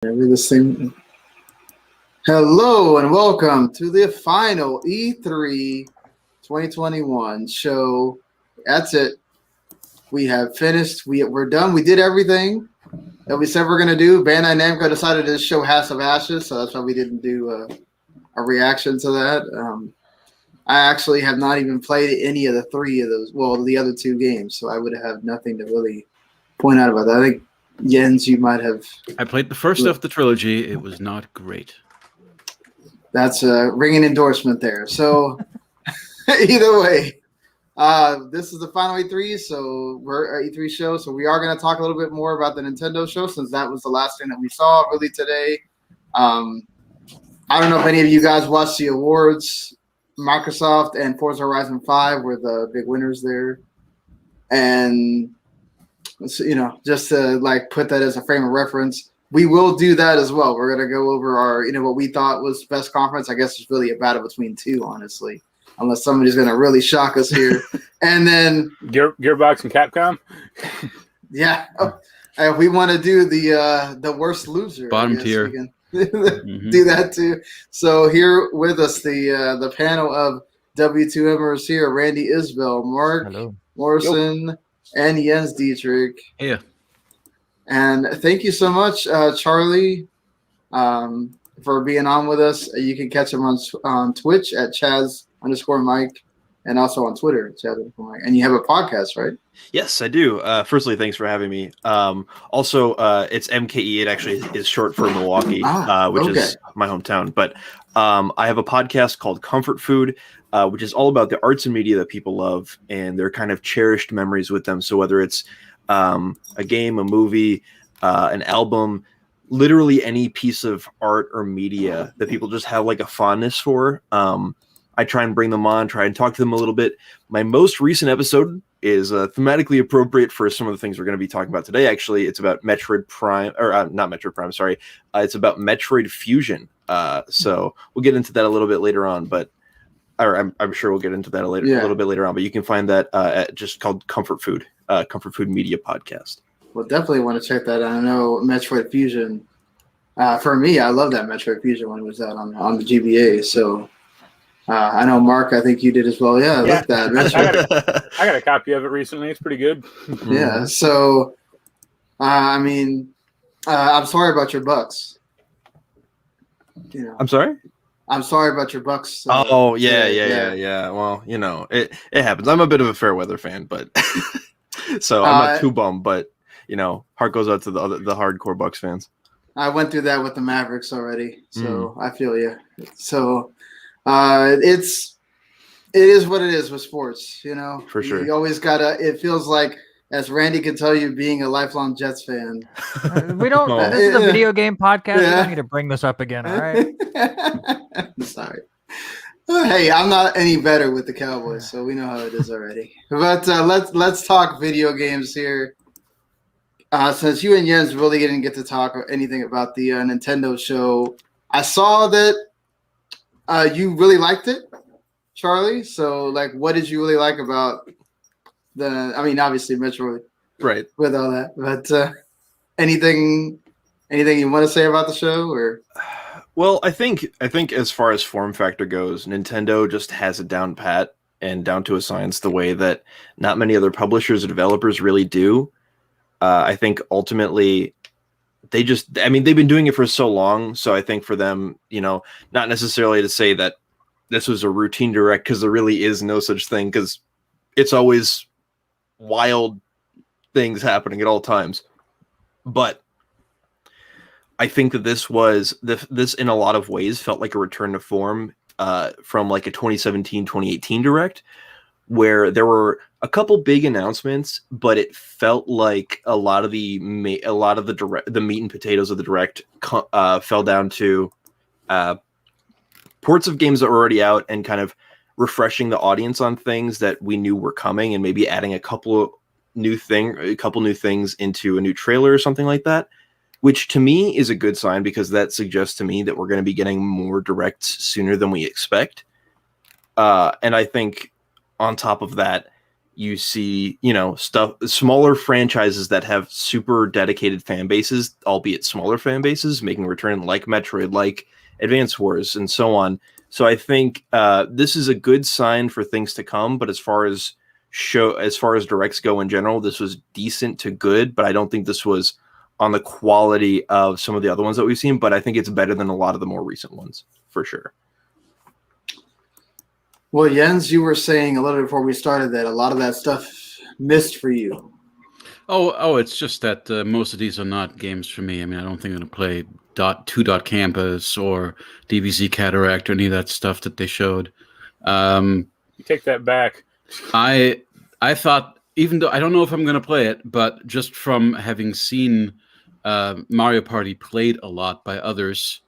We're the same. Hello and welcome to the final E3 2021 show. That's it. We have finished. We're done. We did everything that we said we're going to do. Bandai Namco decided to show House of Ashes, so that's why we didn't do a reaction to that. I actually have not even played any of the three of those. Well, the other two games, so I would have nothing to really point out about that. I think Jens, you might have. I played the first of the trilogy. It was not great. That's a ringing endorsement there. So either way, this is the final E3, so we're E3 show. So we are going to talk a little bit more about the Nintendo show since that was the last thing that we saw really today. I don't know if any of you guys watched the awards. Microsoft and Forza Horizon 5 were the big winners there. And so, just to like put that as a frame of reference, we will do that as well. We're gonna go over our, what we thought was best conference. I guess it's really a battle between two, honestly, unless somebody's gonna really shock us here. And then Gearbox and Capcom. Yeah, if we want to do the worst loser, bottom tier, we can do that too. So here with us, the panel of W2Mers here: Randy Isbell, Mark Hello. Morrison, and Jens Dietrich. Yeah. And thank you so much, Charlie, for being on with us. You can catch him on Twitch at Chaz_Mike and also on Twitter at Chaz_Mike. And you have a podcast, right? Yes, I do. Firstly, thanks for having me. Also, it's MKE. It actually is short for Milwaukee, which is my hometown. But I have a podcast called Comfort Food, which is all about the arts and media that people love and their kind of cherished memories with them. So whether it's a game, a movie, an album, literally any piece of art or media that people just have like a fondness for, I try and bring them on, try and talk to them a little bit. My most recent episode is thematically appropriate for some of the things we're going to be talking about today. Actually, it's about Metroid Prime, or not Metroid Prime, sorry. It's about Metroid Fusion. So we'll get into that a little bit later on, but I'm sure we'll get into that a little bit later on. But you can find that at just called Comfort Food Media Podcast. Well, definitely want to check that out. I know Metroid Fusion. For me, I love that Metroid Fusion when it was out on the GBA. So I know Mark, I think you did as well. Yeah, look that. I got a copy of it recently. It's pretty good. Yeah. So, I'm sorry about your Bucks. I'm sorry? I'm sorry about your Bucks. Yeah. Well, it happens. I'm a bit of a fair weather fan, but so I'm not too bummed. But heart goes out to the hardcore Bucks fans. I went through that with the Mavericks already, so I feel you. So it is what it is with sports. For sure. You always gotta. It feels like, as Randy can tell you, being a lifelong Jets fan. We don't. This is a video game podcast. Yeah. We don't need to bring this up again. All right. Sorry. Hey, I'm not any better with the Cowboys, so we know how it is already. But let's talk video games here. Since you and Jens really didn't get to talk anything about the Nintendo show, I saw that you really liked it, Charlie. So, like, what did you really like about obviously Metroid, right? With all that, but anything you want to say about the show, or? Well, I think as far as form factor goes, Nintendo just has it down pat and down to a science the way that not many other publishers or developers really do. I think ultimately they've been doing it for so long. So I think for them, not necessarily to say that this was a routine direct, because there really is no such thing, because it's always wild things happening at all times. But I think that this in a lot of ways felt like a return to form from like a 2017-2018 direct, where there were a couple big announcements, but it felt like a lot of the meat and potatoes of the direct fell down to ports of games that were already out and kind of refreshing the audience on things that we knew were coming, and maybe adding a couple new things into a new trailer or something like that, which to me is a good sign, because that suggests to me that we're going to be getting more directs sooner than we expect. And I think on top of that, you see, stuff, smaller franchises that have super dedicated fan bases, albeit smaller fan bases, making a return, like Metroid, like Advance Wars, and so on. So I think this is a good sign for things to come. But as far as directs go in general, this was decent to good. But I don't think this was on the quality of some of the other ones that we've seen. But I think it's better than a lot of the more recent ones, for sure. Well, Jens, you were saying a little before we started that a lot of that stuff missed for you. Oh, it's just that most of these are not games for me. I mean, I don't think I'm going to play Two Dot Campus or DBZ Cataract or any of that stuff that they showed. You take that back. I thought, even though I don't know if I'm going to play it, but just from having seen Mario Party played a lot by others,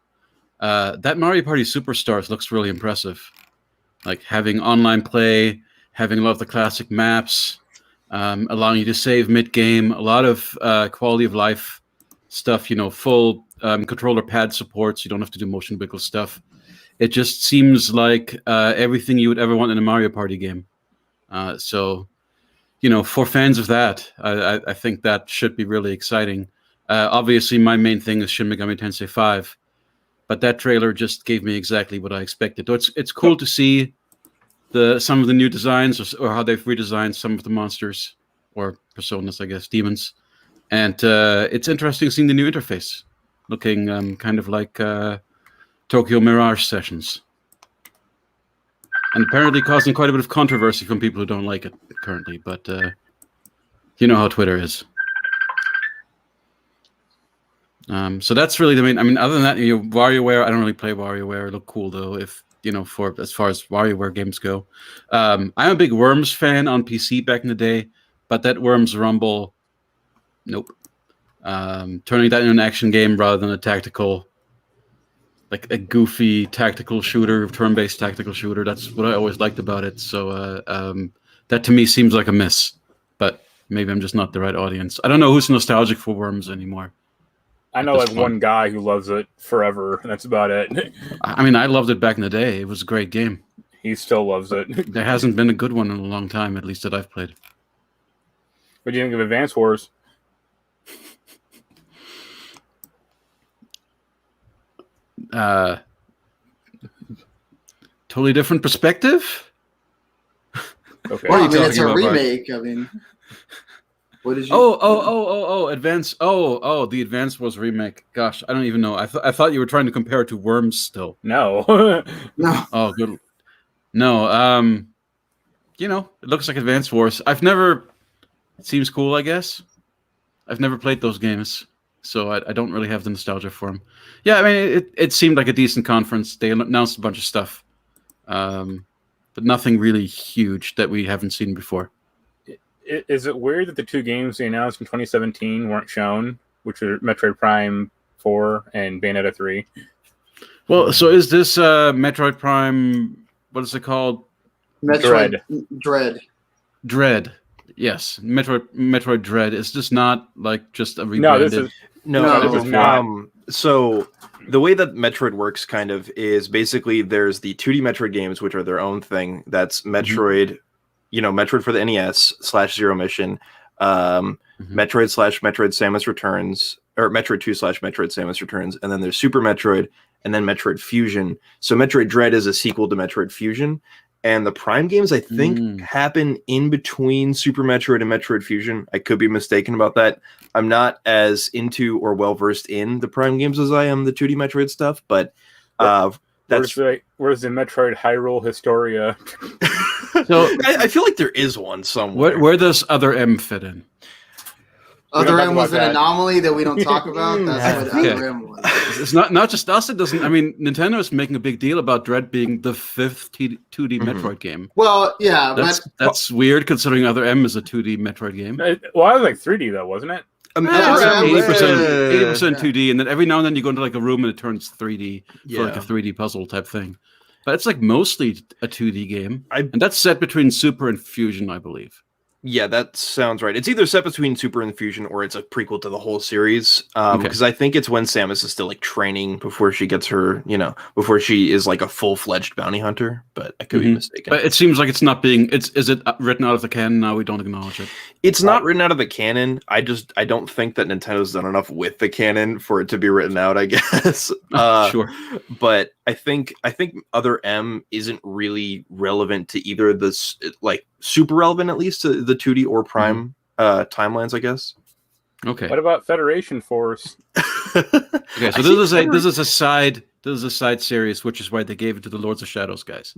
that Mario Party Superstars looks really impressive. Like having online play, having a lot of the classic maps, allowing you to save mid-game, a lot of quality of life stuff, full controller pad supports. You don't have to do motion wiggle stuff. It just seems like everything you would ever want in a Mario Party game. So, for fans of that, I think that should be really exciting. Obviously, my main thing is Shin Megami Tensei 5. But that trailer just gave me exactly what I expected. It's cool to see some of the new designs or how they've redesigned some of the monsters or personas, I guess, demons. And it's interesting seeing the new interface, looking kind of like Tokyo Mirage Sessions. And apparently causing quite a bit of controversy from people who don't like it currently. But you know how Twitter is. So that's really the main. I mean, other than that, WarioWare. I don't really play WarioWare. It look cool though. If for as far as WarioWare games go, I'm a big Worms fan on PC back in the day, but that Worms Rumble, nope. Turning that into an action game rather than a tactical, like a goofy tactical shooter, turn-based tactical shooter. That's what I always liked about it. So that to me seems like a miss. But maybe I'm just not the right audience. I don't know who's nostalgic for Worms anymore. I know one guy who loves it forever, and that's about it. I mean, I loved it back in the day. It was a great game. He still loves it. There hasn't been a good one in a long time, at least that I've played. What do you think of Advance Wars? Totally different perspective? Okay. Well, I mean, it's a remake. I mean... What did you? Advance. The Advance Wars remake. Gosh, I don't even know. I thought you were trying to compare it to Worms still. No. No. Oh, good. No. It looks like Advance Wars. It seems cool, I guess. I've never played those games, so I don't really have the nostalgia for them. Yeah, I mean, it seemed like a decent conference. They announced a bunch of stuff, but nothing really huge that we haven't seen before. Is it weird that the two games they announced in 2017 weren't shown, which are Metroid Prime 4 and Bayonetta 3? Well, so is this Metroid Prime, what is it called? Dread. Dread. Yes. Metroid Dread. Is this not like just a rebranded? No, this is not. So the way that Metroid works kind of is basically there's the 2D Metroid games, which are their own thing. That's Metroid... Metroid for the NES / Zero Mission, Metroid / Metroid Samus Returns, or Metroid 2 / Metroid Samus Returns, and then there's Super Metroid, and then Metroid Fusion. So Metroid Dread is a sequel to Metroid Fusion, and the Prime games, I think, happen in between Super Metroid and Metroid Fusion. I could be mistaken about that. I'm not as into or well-versed in the Prime games as I am the 2D Metroid stuff, but... Where's the Metroid Hyrule Historia? So I feel like there is one somewhere. Where does Other M fit in? Other M was an anomaly that we don't talk about. That's what Other M was. It's not just us. It doesn't. I mean, Nintendo is making a big deal about Dread being the 5th 2D Metroid game. Well, yeah, that's weird considering Other M is a 2D Metroid game. Well, I was like 3D though, wasn't it? 80% 2D, and then every now and then you go into like a room and it turns 3D for like a 3D puzzle type thing. But it's like mostly a 2D game, and that's set between Super and Fusion, I believe. Yeah, that sounds right. It's either set between Super and Fusion or it's a prequel to the whole series. Because I think it's when Samus is still like training before she gets her, before she is like a full-fledged bounty hunter. But I could be mistaken. But it seems like it's not being. Is it written out of the canon now? We don't acknowledge it. It's not written out of the canon. I don't think that Nintendo's done enough with the canon for it to be written out, I guess. Sure. But I think Other M isn't really relevant to either of this, like super relevant at least to the 2D or Prime timelines, I guess. Okay. What about Federation Force? Okay, so this is a side series, which is why they gave it to the Lords of Shadows guys.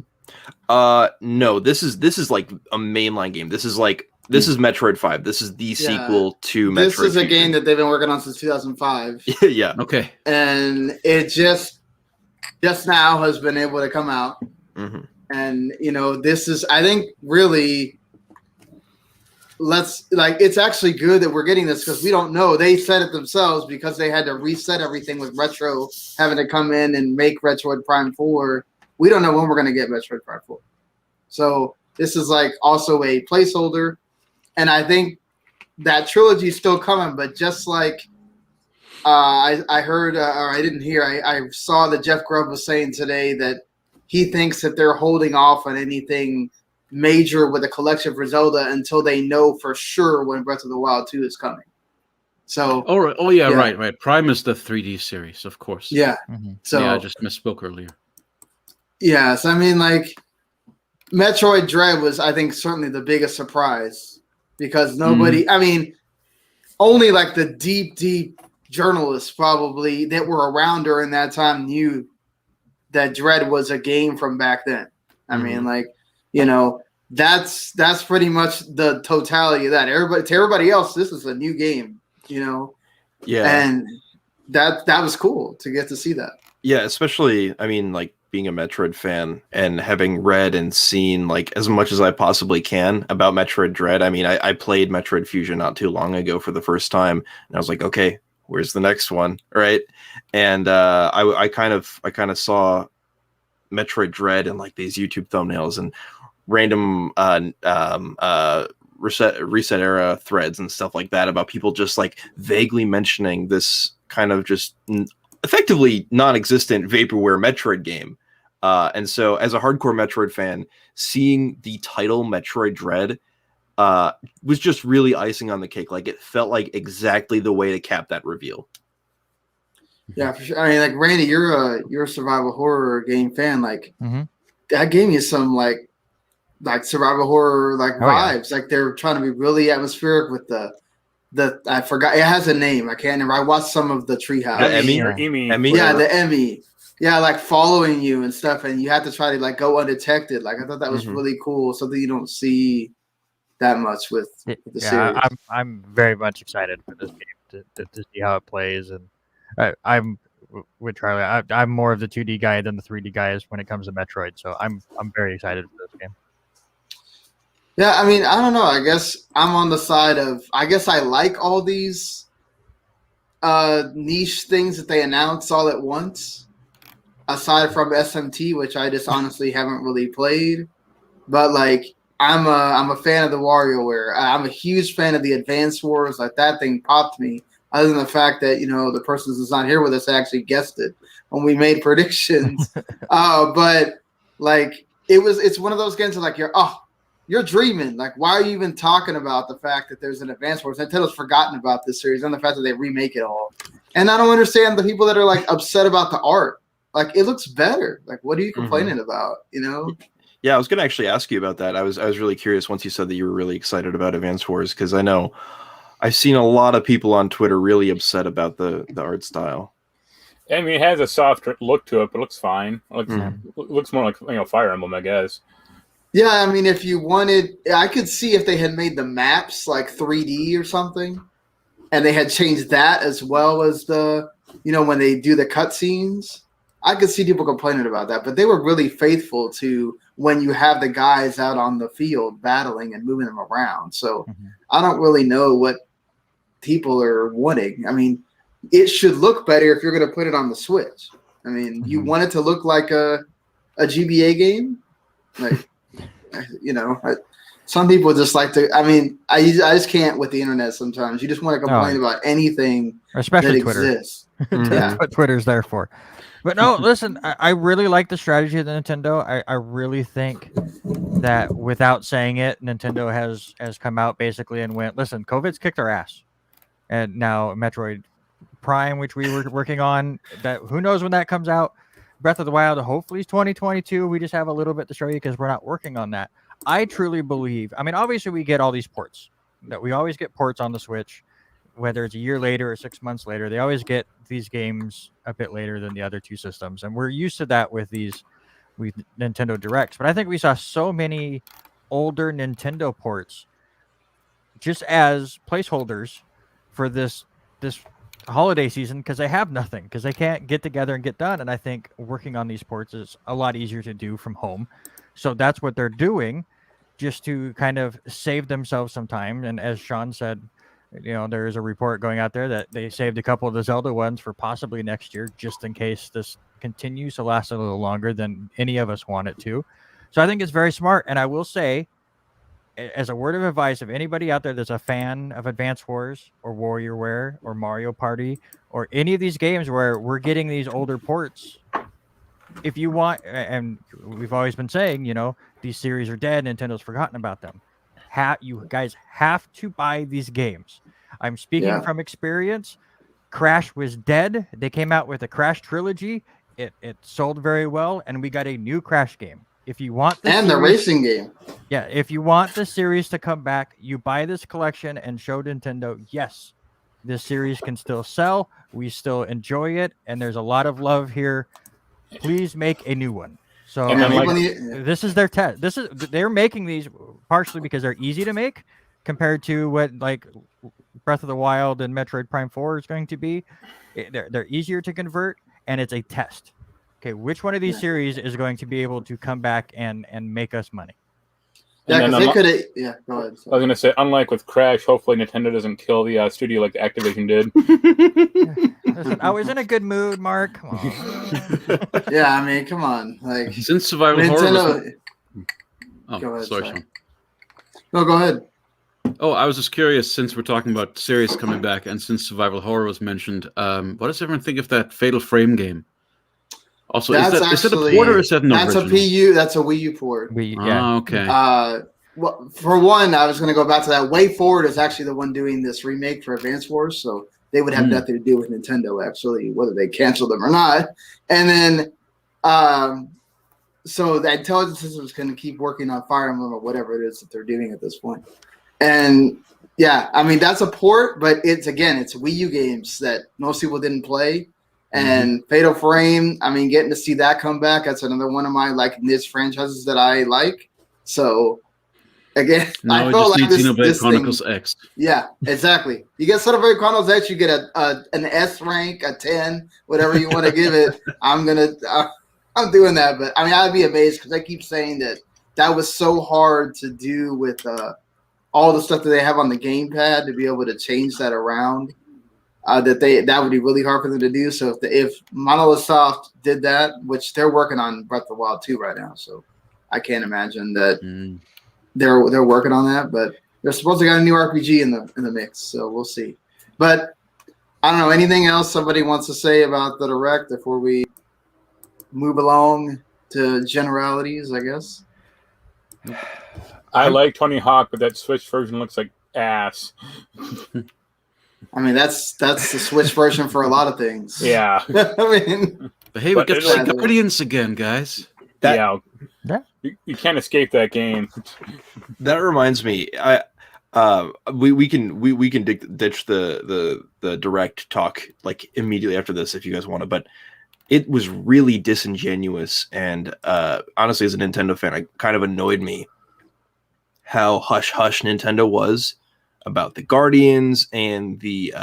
No, this is like a mainline game. This is Metroid 5. This is the sequel to Metroid. This is a game that they've been working on since 2005. Yeah. Okay. And it just now has been able to come out. Mm-hmm. And this is, I think, really, it's actually good that we're getting this because we don't know. They said it themselves because they had to reset everything with Retro having to come in and make Metroid Prime 4. We don't know when we're going to get Metroid Prime 4. So this is like also a placeholder. And I think that trilogy is still coming, but just like I heard, or I didn't hear, I saw that Jeff Grubb was saying today that he thinks that they're holding off on anything major with the collection for Zelda until they know for sure when Breath of the Wild 2 is coming. So, right. Prime is the 3D series, of course. Yeah. Mm-hmm. So I just misspoke earlier. Yes, I mean, like Metroid Dread was, I think, certainly the biggest surprise because nobody, I mean, only like the deep journalists probably that were around during that time knew that Dread was a game from back then. I mean, like, that's pretty much the totality of that. To everybody else, this is a new game, Yeah. And that was cool to get to see that. Yeah, especially, I mean, like being a Metroid fan and having read and seen like as much as I possibly can about Metroid Dread. I mean, I played Metroid Fusion not too long ago for the first time, and I was like, okay, where's the next one, right? And I kind of saw Metroid Dread in like these YouTube thumbnails and random reset era threads and stuff like that about people just like vaguely mentioning this kind of just effectively non-existent vaporware Metroid game. And so as a hardcore Metroid fan, seeing the title Metroid Dread was just really icing on the cake. Like it felt like exactly the way to cap that reveal. Yeah, for sure. I mean, like Randy, you're a survival horror game fan. Like that gave me some like survival horror vibes. Yeah. Like they're trying to be really atmospheric with the I forgot, it has a name. I can't remember. I watched some of the Treehouse. Emmy. Yeah, the Emmy. Yeah, like following you and stuff, and you have to try to like go undetected. Like I thought that was really cool. Something you don't see that much with the series. I'm very much excited for this game to see how it plays, and I'm with Charlie. I'm more of the 2D guy than the 3D guy is when it comes to Metroid. So I'm very excited for this game. Yeah, I mean, I don't know. I guess I'm on the side of. I guess I like all these niche things that they announce all at once. Aside from SMT, which I just honestly haven't really played, but like I'm a fan of the WarioWare. I'm a huge fan of the Advance Wars. Like that thing popped me. Other than the fact that the person who's not here with us actually guessed it when we made predictions, but like it's one of those games where like you're dreaming. Like why are you even talking about the fact that there's an Advance Wars? Nintendo's forgotten about this series and the fact that they remake it all. And I don't understand the people that are like upset about the art. Like it looks better. Like what are you complaining about? Yeah, I was going to actually ask you about that. I was really curious once you said that you were really excited about Advance Wars because I know I've seen a lot of people on Twitter really upset about the art style. I mean, it has a soft look to it, but it looks fine. It looks more like Fire Emblem, I guess. Yeah, I mean, if you wanted, I could see if they had made the maps like 3D or something, and they had changed that as well as the when they do the cutscenes. I could see people complaining about that, but they were really faithful to when you have the guys out on the field battling and moving them around. So I don't really know what people are wanting. I mean, it should look better if you're going to put it on the Switch. I mean, you want it to look like a GBA game, like some people just like to. I mean, I just can't with the internet. Sometimes you just want to complain about anything, especially that Twitter. exists. That's what Twitter's there for. But no, listen, I really like the strategy of the Nintendo. I really think that without saying it, Nintendo has come out basically and went, listen, COVID's kicked our ass. And now Metroid Prime, which we were working on, that who knows when that comes out. Breath of the Wild, hopefully it's 2022. We just have a little bit to show you because we're not working on that. I truly believe, I mean, obviously we get all these ports. That we always get ports on the Switch, whether it's a year later or 6 months later. They always get these games a bit later than the other two systems. And we're used to that with Nintendo Directs. But I think we saw so many older Nintendo ports just as placeholders for this holiday season because they have nothing, because they can't get together and get done. And I think working on these ports is a lot easier to do from home. So that's what they're doing just to kind of save themselves some time. And as Sean said, there is a report going out there that they saved a couple of the Zelda ones for possibly next year, just in case this continues to last a little longer than any of us want it to. So I think it's very smart. And I will say, as a word of advice, if anybody out there that's a fan of Advance Wars or WarriorWare or Mario Party or any of these games where we're getting these older ports, if you want, and we've always been saying, these series are dead, Nintendo's forgotten about them. You guys have to buy these games. I'm speaking from experience. Crash was dead. They came out with a Crash trilogy. It sold very well, and we got a new Crash game. If you want the racing game. Yeah, if you want the series to come back, you buy this collection and show Nintendo, yes, this series can still sell. We still enjoy it, and there's a lot of love here. Please make a new one. So this is their test. They're making these partially because they're easy to make compared to what like Breath of the Wild and Metroid Prime 4 is going to be. They're easier to convert, and it's a test. Okay, which one of these series is going to be able to come back and make us money? Yeah, because they could have. Yeah, go ahead. I was going to say, unlike with Crash, hopefully Nintendo doesn't kill the studio like Activision did. Listen, I was in a good mood, Mark. Come on. Yeah, I mean, come on. Like since survival horror. Go ahead, sorry, Sean. No, go ahead. Oh, I was just curious, since we're talking about series coming back, and since survival horror was mentioned, what does everyone think of that Fatal Frame game? Also, is that a port or is that an That's original? a PU. That's a Wii U port. Okay. Well, for one, I was going to go back to that. Way Forward is actually the one doing this remake for Advance Wars, so they would have nothing to do with Nintendo, actually, whether they cancel them or not. And then, so the intelligence system is going to keep working on Fire Emblem or whatever it is that they're doing at this point. And yeah, I mean, that's a port, but it's Wii U games that most people didn't play. And Fatal Frame, I mean, getting to see that come back, that's another one of my niche franchises that I like. So again, now I felt like Xenoblade Chronicles X. Yeah, exactly. You get Xenoblade Chronicles X, you get an S rank, a 10, whatever you want to give it. I'm doing that, but I mean, I'd be amazed because I keep saying that was so hard to do with all the stuff that they have on the gamepad to be able to change that around. That would be really hard for them to do. So if Monolith Soft did that, which they're working on Breath of the Wild 2 right now, so I can't imagine that they're working on that. But they're supposed to got a new RPG in the mix, so we'll see. But I don't know, anything else somebody wants to say about the Direct before we move along to generalities, I guess. I like Tony Hawk, but that Switch version looks like ass. I mean, that's the Switch version for a lot of things. Yeah. I mean, but hey, we got to play Guardians again, guys. You can't escape that game. That reminds me, we can ditch the Direct talk like immediately after this if you guys want to, but it was really disingenuous and honestly, as a Nintendo fan, it kind of annoyed me how hush hush Nintendo was about the Guardians and the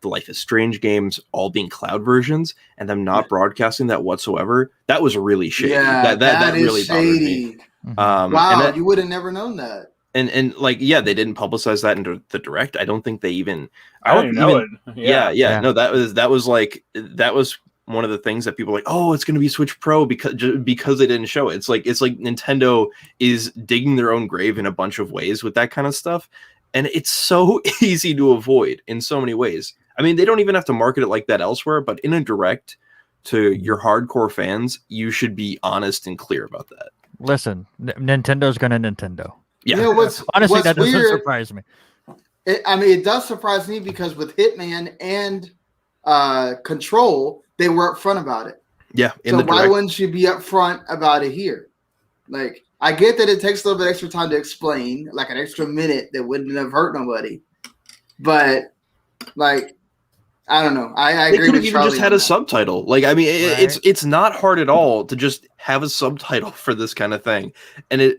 Life is Strange games all being cloud versions and them not broadcasting that whatsoever. That was really shady. Yeah, that really shady. Bothered me. Wow, you would have never known that. And like, yeah, they didn't publicize that into the Direct. I don't think they even. I didn't know it. Yeah. No, that was one of the things that people are like, oh, it's going to be Switch Pro because they didn't show it. It's like Nintendo is digging their own grave in a bunch of ways with that kind of stuff, and it's so easy to avoid in so many ways. I mean, they don't even have to market it like that elsewhere, but in a direct to your hardcore fans, you should be honest and clear about that. Listen, Nintendo's gonna Nintendo. Yeah, You know, Honestly, what's that doesn't weird, surprise me. it does surprise me because with Hitman and Control, they were upfront about it. Yeah, So why wouldn't you be upfront about it here? Like, I get that it takes a little bit extra time to explain, like an extra minute that wouldn't have hurt nobody. But, like, I don't know. I they agree could with have even Charlie just had on a that. subtitle. Like, I mean, Right. it's not hard at all to just have a subtitle for this kind of thing, and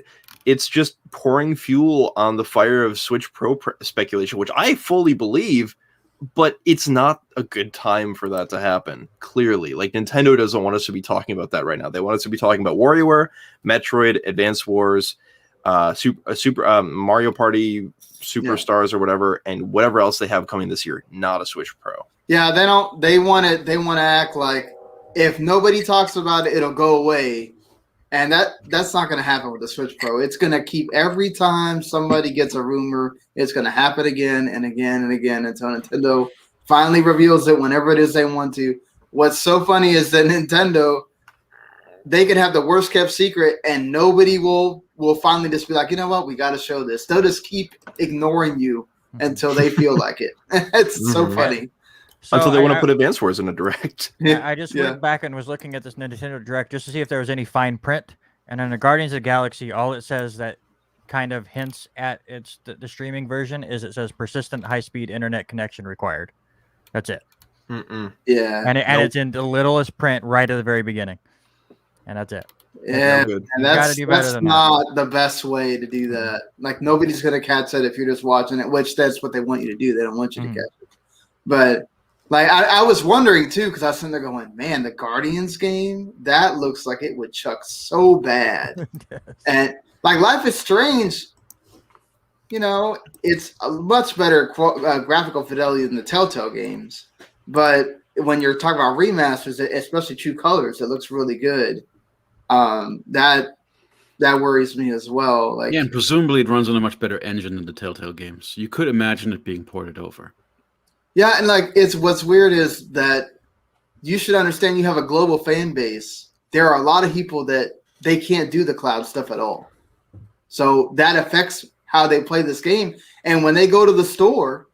it's just pouring fuel on the fire of Switch Pro speculation, which I fully believe. But it's not a good time for that to happen. Clearly, like Nintendo doesn't want us to be talking about that right now. They want us to be talking about WarioWare, Metroid, Advance Wars, Super Mario Party Superstars or whatever, and whatever else they have coming this year. Not a Switch Pro. Yeah, they don't. They want to. They want to act like if nobody talks about it, it'll go away, and that's not going to happen with the Switch Pro. It's going to keep every time somebody gets a rumor, it's going to happen again and again and again until Nintendo finally reveals it whenever it is they want to. What's so funny is that Nintendo, they could have the worst kept secret, and nobody will finally just be like, you know what, we got to show this. They'll just keep ignoring you until they feel like it. It's so funny. Until they want to put Advance Wars in a direct. I just went back and was looking at this Nintendo Direct just to see if there was any fine print. And in the Guardians of the Galaxy, all it says that kind of hints at the streaming version is it says persistent high-speed internet connection required. That's it. Yeah. And it's in the littlest print right at the very beginning. And that's it. Yeah, good. and that's than not the best way to do that. Like, nobody's going to catch that if you're just watching it, which that's what they want you to do. They don't want you to catch it. But, like, I was wondering, too, because I was sitting there going, man, the Guardians game, that looks like it would chuck so bad. Yes. And, like, Life is Strange, you know, it's a much better graphical fidelity than the Telltale games. But when you're talking about remasters, especially True Colors, it looks really good. That worries me as well. Like, yeah, and presumably it runs on a much better engine than the Telltale games. You could imagine it being ported over. yeah, and like what's weird is that you should understand you have a global fan base. There are a lot of people that they can't do the cloud stuff at all. So that affects how they play this game. And when they go to the store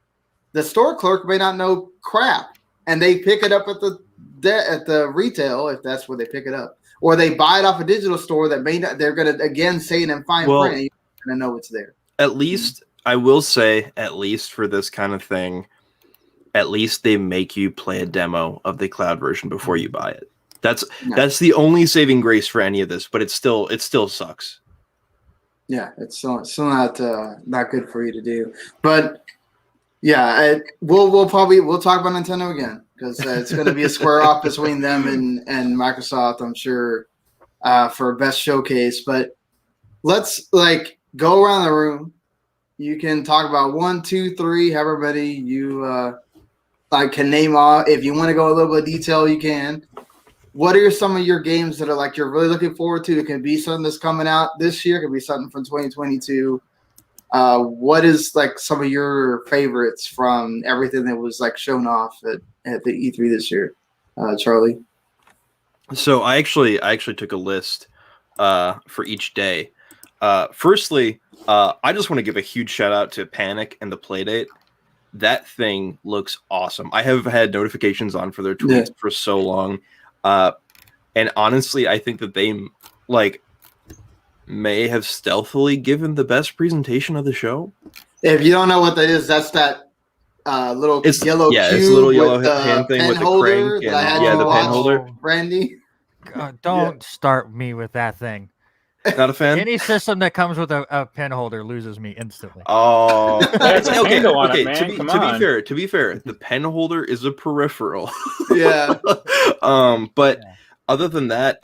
clerk may not know crap, and they pick it up at the retail if that's where they pick it up. Or they buy it off a digital store that may not. They're going to again say it in fine print. And you're going to know it's there. At least I will say, at least for this kind of thing, at least they make you play a demo of the cloud version before you buy it. That's the only saving grace for any of this. But it still sucks. Yeah, it's still not good for you to do. But yeah, we'll talk about Nintendo again. Because it's going to be a square off between them and Microsoft, I'm sure, for best showcase. But let's go around the room. You can talk about 1, 2, 3, however many you can name off. If you want to go a little bit of detail, you can. What are some of your games that are you're really looking forward to? It can be something that's coming out this year. It could be something from 2022. What is some of your favorites from everything that was shown off at the E3 this year, Charlie? So I actually took a list for each day. Firstly, I just want to give a huge shout out to Panic and the Playdate. That thing looks awesome. I have had notifications on for their tweets for so long, and honestly, I think that they may have stealthily given the best presentation of the show. If you don't know what that is, that's that yellow cube. It's a little yellow hand thing with the crank. And, the pen holder. Randy, don't start me with that thing. Not a fan? Any system that comes with a pen holder loses me instantly. Oh, okay. To be fair, the pen holder is a peripheral. Yeah. But other than that,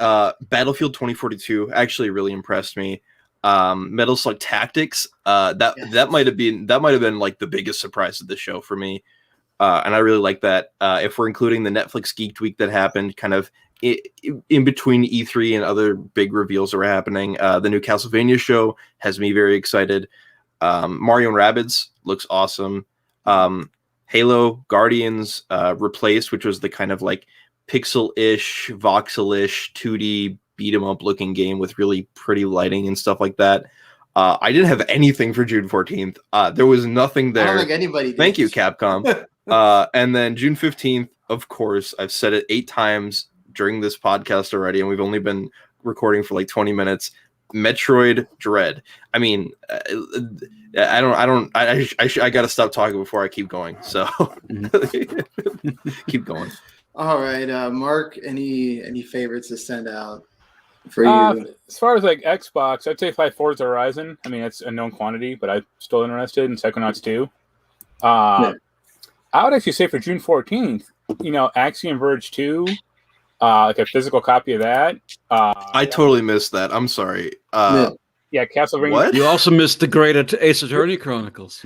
Battlefield 2042 actually really impressed me. Metal Slug Tactics, that might have been the biggest surprise of the show for me. and I really like that. If we're including the Netflix Geeked Week that happened, kind of in between E3 and other big reveals that were happening, the new Castlevania show has me very excited. Mario and Rabbids looks awesome. Halo Guardians Replaced, which was the kind of like pixel-ish, voxel-ish, 2D beat-em-up looking game with really pretty lighting and stuff like that. I didn't have anything for June 14th. There was nothing there. I don't think anybody did. Thank you, Capcom. And then June 15th, of course, I've said it 8 times during this podcast already, and we've only been recording for like 20 minutes. Metroid Dread. I mean, I got to stop talking before I keep going. So keep going. All right, Mark. Any favorites to send out for you? As far as like Xbox, I'd say Forza Horizon. I mean, it's a known quantity, but I'm still interested in Psychonauts 2. I would actually say for June 14th, Axiom Verge 2. Like a physical copy of that. I totally missed that. I'm sorry. Yeah, Castlevania. What? You also missed the great Ace Attorney Chronicles.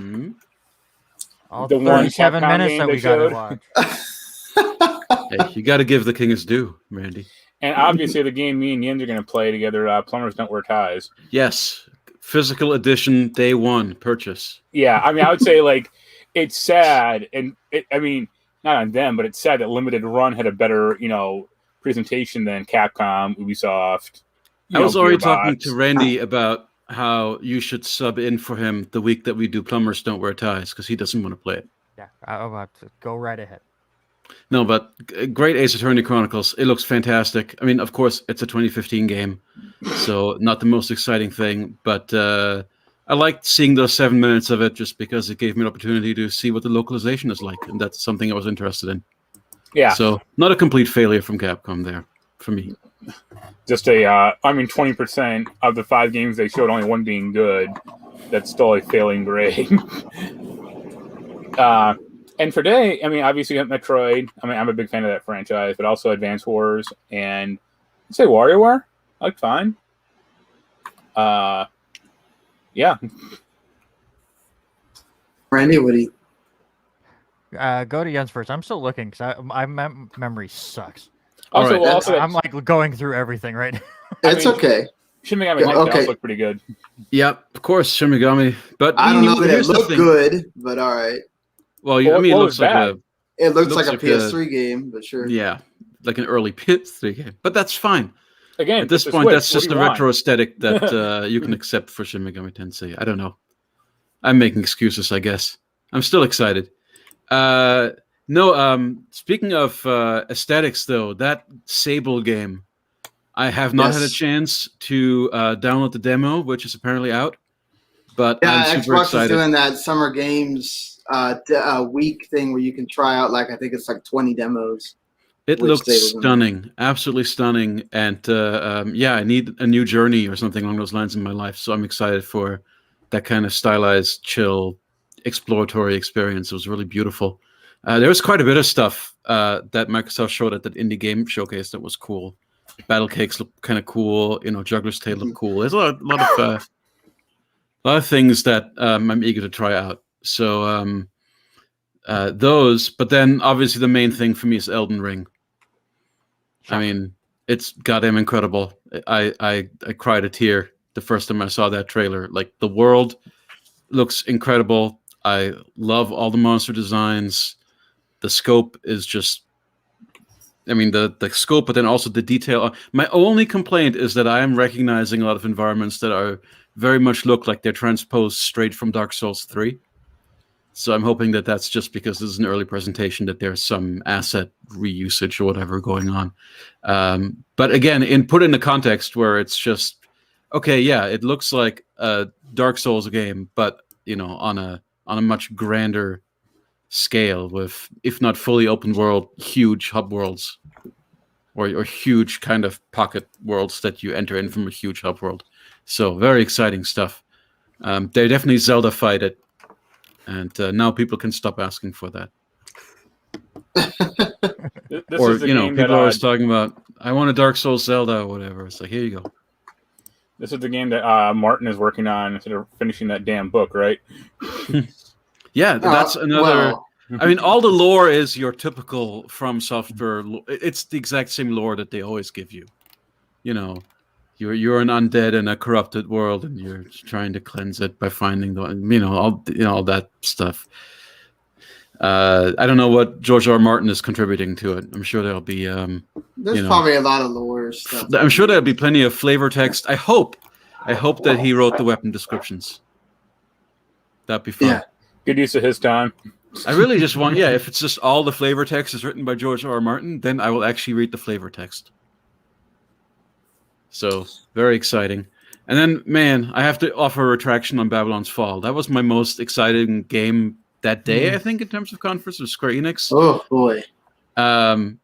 All The the one 37 Capcom minutes game that they we got to showed. watch. Hey, you got to give the king his due, Randy. And obviously the game me and Yins are going to play together, Plumbers Don't Wear Ties. Yes, physical edition, day one purchase. Yeah, I mean, I would say like it's sad, and not on them, but it's sad that Limited Run had a better, presentation than Capcom, Ubisoft. I was already Gearbox. talking to Randy about how you should sub in for him the week that we do Plumbers Don't Wear Ties because he doesn't want to play it. Yeah, I'll have to go right ahead. No, but great Ace Attorney Chronicles. It looks fantastic. I mean, of course, it's a 2015 game, so not the most exciting thing, but I liked seeing those 7 minutes of it just because it gave me an opportunity to see what the localization is like, and that's something I was interested in. Yeah. So not a complete failure from Capcom there for me. Just 20% of the 5 games they showed, only one being good. That's still a failing grade. And for today, I mean, obviously you got Metroid. I mean, I'm a big fan of that franchise, but also Advance Wars and I'd say WarioWare. I like fine. Yeah. Randy, what do you? Go to Jens first. I'm still looking because my memory sucks. Also, right, also I'm like going through everything right now. It's okay. Shin Megami Yeah, Tensei okay. also looked pretty good. Yep, of course, Shin Megami. But I don't know that it here's the looked thing. good, but all right. Well, Well, I mean, it what looks was like bad? a It looks Looks like a like PS3 game, but sure. yeah, like an early PS3 game. But that's fine. Again, At this it's a point, Switch. that's What just do a you retro want? aesthetic that you can accept for Shin Megami Tensei. I don't know. I'm making excuses, I guess. I'm still excited. Speaking of aesthetics, though, that Sable game, I have not had a Yes. chance to download the demo, which is apparently out. But Yeah, I'm super Xbox excited. is doing that Summer Games week thing where you can try out I think it's like 20 demos. It which looked they were gonna- stunning, absolutely stunning, and I need a new journey or something along those lines in my life. So I'm excited for that kind of stylized, chill, exploratory experience. It was really beautiful. There was quite a bit of stuff that Microsoft showed at that indie game showcase that was cool. Battle Cakes looked kind of cool. Juggler's Tale looked cool. There's a lot of things that I'm eager to try out. So those, but then obviously the main thing for me is Elden Ring. I mean, it's goddamn incredible. I cried a tear the first time I saw that trailer. Like, the world looks incredible. I love all the monster designs. The scope is just, I mean, the scope, but then also the detail. My only complaint is that I am recognizing a lot of environments that are very much look like they're transposed straight from Dark Souls 3. So I'm hoping that that's just because this is an early presentation, that there's some asset reusage or whatever going on. But again, put in the context where it's just, okay, yeah, it looks like a Dark Souls game, but on a much grander scale with, if not fully open world, huge hub worlds or huge kind of pocket worlds that you enter in from a huge hub world. So very exciting stuff. They definitely Zelda-fied it. And now people can stop asking for that. This Or, is the game people that, are always talking about, I want a Dark Souls Zelda or whatever. It's like, here you go. This is the game that Martin is working on instead of finishing that damn book, right? Yeah, that's another. Well, I mean, all the lore is your typical From Software. It's the exact same lore that they always give you. You know, you're an undead in a corrupted world, and you're trying to cleanse it by finding all that stuff. I don't know what George R. R. Martin is contributing to it. I'm sure there'll be there's probably a lot of lore stuff. I'm sure there'll be plenty of flavor text. I hope that he wrote the weapon descriptions. That'd be fun. Yeah. Good use of his time. I really just want, if it's just all the flavor text is written by George R. R. Martin, then I will actually read the flavor text. So, very exciting. And then, man, I have to offer a retraction on Babylon's Fall. That was my most exciting game that day, I think, in terms of conference with Square Enix. Oh, boy.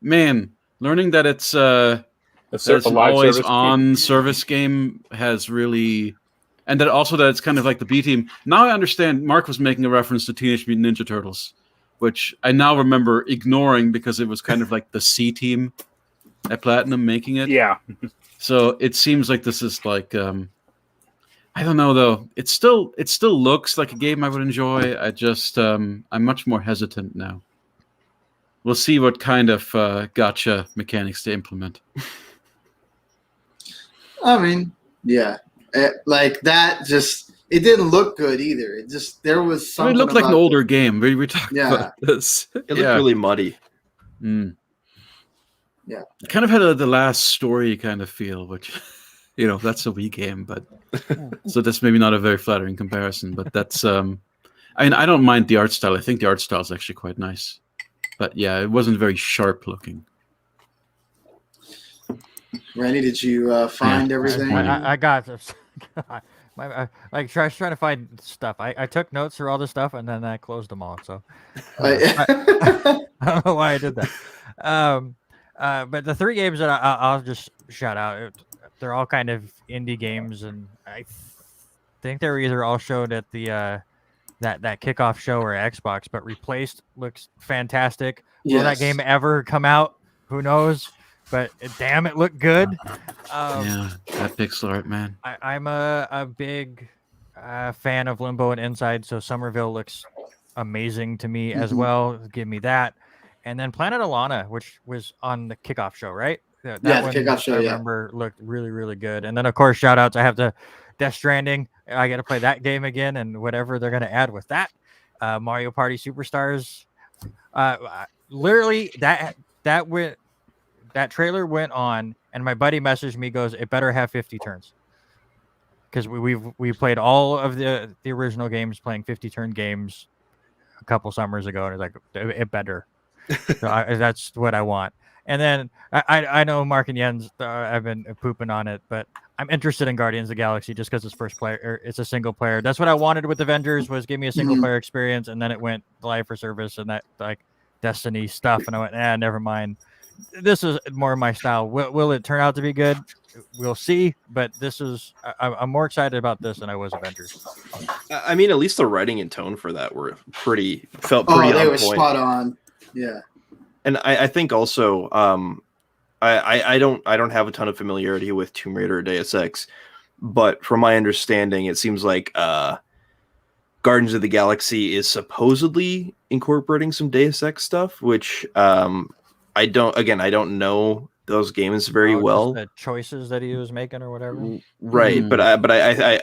Man, learning that it's an always-on service game has really... And that also that it's kind of like the B team. Now I understand Mark was making a reference to Teenage Mutant Ninja Turtles, which I now remember ignoring because it was kind of like the C team at Platinum making it. Yeah. So it seems like this is like I don't know though. It still looks like a game I would enjoy. I just I'm much more hesitant now. We'll see what kind of gotcha mechanics they implement. I mean, yeah. Like that, it didn't look good either. It just there was something. It looked like an older game. We talked about this. It looked really muddy. Mm. Yeah, it kind of had the last story kind of feel, which that's a Wii game, but so that's maybe not a very flattering comparison. But that's I mean, I don't mind the art style. I think the art style is actually quite nice, but yeah, it wasn't very sharp looking. Randy, did you find everything? I got this. I was trying to find stuff. I took notes for all this stuff and then I closed them all. So I don't know why I did that. But the three games that I'll just shout out, they're all kind of indie games, and I think they were either all showed at the that kickoff show or Xbox. But Replaced looks fantastic. Will that game ever come out? Who knows? But damn, it looked good. Yeah, that pixel art, man. I'm a big fan of Limbo and Inside, so Somerville looks amazing to me as well. Give me that. And then Planet Alana, which was on the kickoff show, right? That the kickoff show, I remember looked really, really good. And then, of course, shout outs. I have to Death Stranding. I got to play that game again, and whatever they're going to add with that. Mario Party Superstars. Literally, that trailer went on, and my buddy messaged me, goes, "It better have 50 turns," because we played all of the original games, playing 50-turn games a couple summers ago, and it's like it better. So that's what I want. And then I know Mark and Jens, I've been pooping on it, but I'm interested in Guardians of the Galaxy just because it's first player, it's a single player. That's what I wanted with Avengers, was give me a single player experience, and then it went live for service and that like Destiny stuff, and I went, never mind. This is more my style. Will it turn out to be good? We'll see. But I'm more excited about this than I was Avengers. I mean, at least the writing and tone for that felt pretty. Oh, they were point. spot on. Yeah. And I think also, I don't have a ton of familiarity with Tomb Raider or Deus Ex, but from my understanding, it seems like Guardians of the Galaxy is supposedly incorporating some Deus Ex stuff, which I don't know those games very well. The choices that he was making or whatever. Right, but I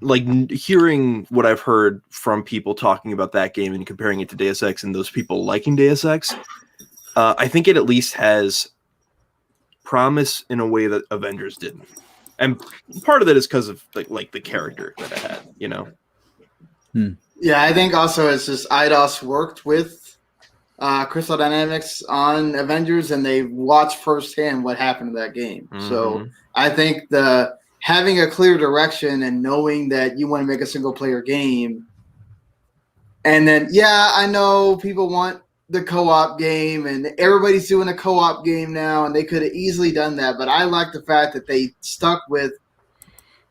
like hearing what I've heard from people talking about that game and comparing it to Deus Ex, and those people liking Deus Ex. I think it at least has promise in a way that Avengers didn't, and part of that is because of like the character that it had, Yeah, I think also it's just Eidos worked with Crystal Dynamics on Avengers, and they watched firsthand what happened to that game. Mm-hmm. So I think having a clear direction and knowing that you want to make a single player game, and then I know people want the co-op game, and everybody's doing a co-op game now, and they could have easily done that. But I like the fact that they stuck with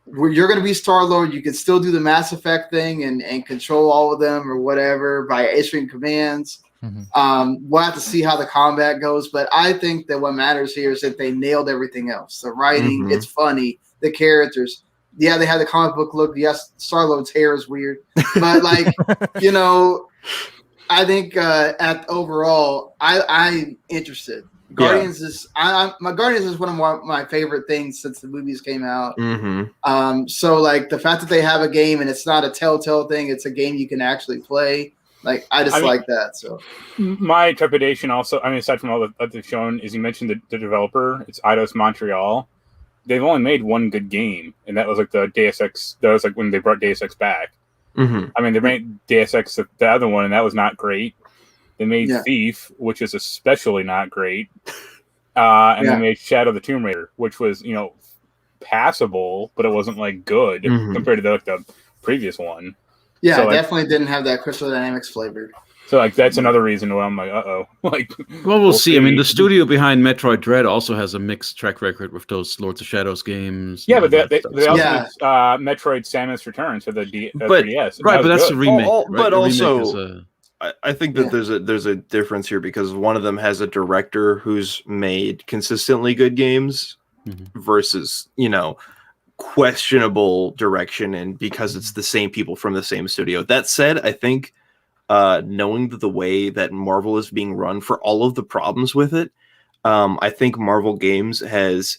where you're going to be Star-Lord. You can still do the Mass Effect thing and control all of them or whatever by issuing commands. Mm-hmm. We'll have to see how the combat goes, but I think that what matters here is that they nailed everything else. The writing, it's funny. The characters, they have the comic book look. Yes, Star-Lord's hair is weird, but I think at overall, I'm interested. Guardians is my Guardians is one of my favorite things since the movies came out. Mm-hmm. So like the fact that they have a game and it's not a Telltale thing, it's a game you can actually play. Like I just like that. So my trepidation also, I mean, aside from all that they've shown, is you mentioned the developer. It's Eidos Montreal. They've only made one good game, and that was like the Deus Ex. That was like when they brought Deus Ex back. Mm-hmm. I mean, they made Deus Ex the other one, and that was not great. They made Thief, which is especially not great, and they made Shadow of the Tomb Raider, which was passable, but it wasn't like good compared to the previous one. Yeah, so, it definitely didn't have that Crystal Dynamics flavor. So like that's another reason why I'm like, like. Well, we'll see. I mean, the studio behind Metroid Dread also has a mixed track record with those Lords of Shadows games. Yeah, but they also did Metroid: Samus Returns for the 3DS. Right, but that's a remake. But also, I think that there's a difference here because one of them has a director who's made consistently good games versus questionable direction, and because it's the same people from the same studio. That said, I think. Knowing the way that Marvel is being run for all of the problems with it, I think Marvel Games has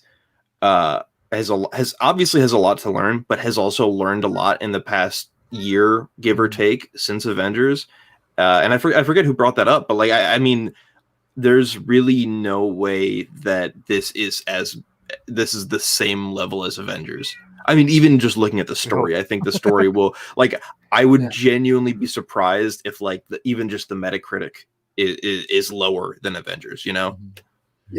obviously has a lot to learn, but has also learned a lot in the past year, give or take, since Avengers. And I forget who brought that up, but like I mean, there's really no way that this is the same level as Avengers. I mean, even just looking at the story, I think the story will I would genuinely be surprised if even just the Metacritic is lower than Avengers, Yeah,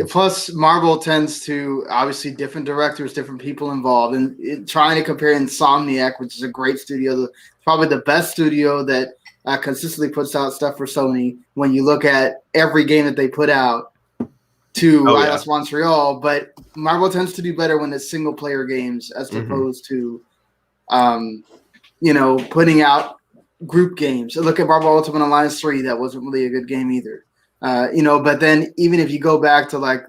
plus Marvel tends to, obviously different directors, different people involved, and trying to compare Insomniac, which is a great studio, probably the best studio that consistently puts out stuff for Sony. When you look at every game that they put out, to Eidos Montreal, but Marvel tends to do better when it's single player games as opposed to, putting out group games. Look at Marvel Ultimate Alliance 3. That wasn't really a good game either. But then even if you go back to like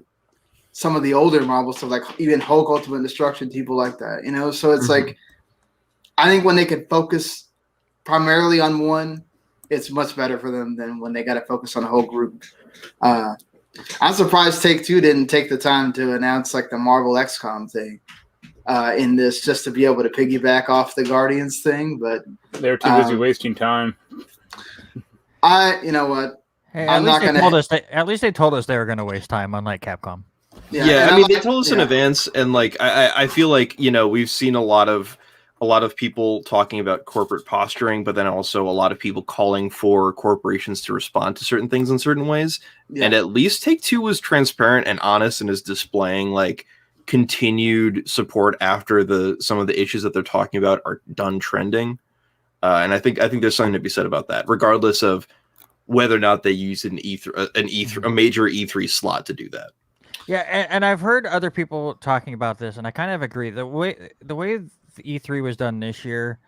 some of the older Marvel stuff, like even Hulk Ultimate Destruction, people like that, so it's like, I think when they can focus primarily on one, it's much better for them than when they got to focus on a whole group. I'm surprised Take-Two didn't take the time to announce like the Marvel XCOM thing in this, just to be able to piggyback off the Guardians thing. But they're too busy wasting time. You know what? Hey, I'm not gonna. At least they told us they were going to waste time, unlike Capcom. Yeah, I mean, they told us in advance, and like I feel like we've seen a lot of people talking about corporate posturing, but then also a lot of people calling for corporations to respond to certain things in certain ways. Yeah. And at least Take-Two was transparent and honest and is displaying like continued support after some of the issues that they're talking about are done trending. And I think there's something to be said about that, regardless of whether or not they use a major E3 slot to do that. Yeah, and I've heard other people talking about this, and I kind of agree. The way E3 was done this year,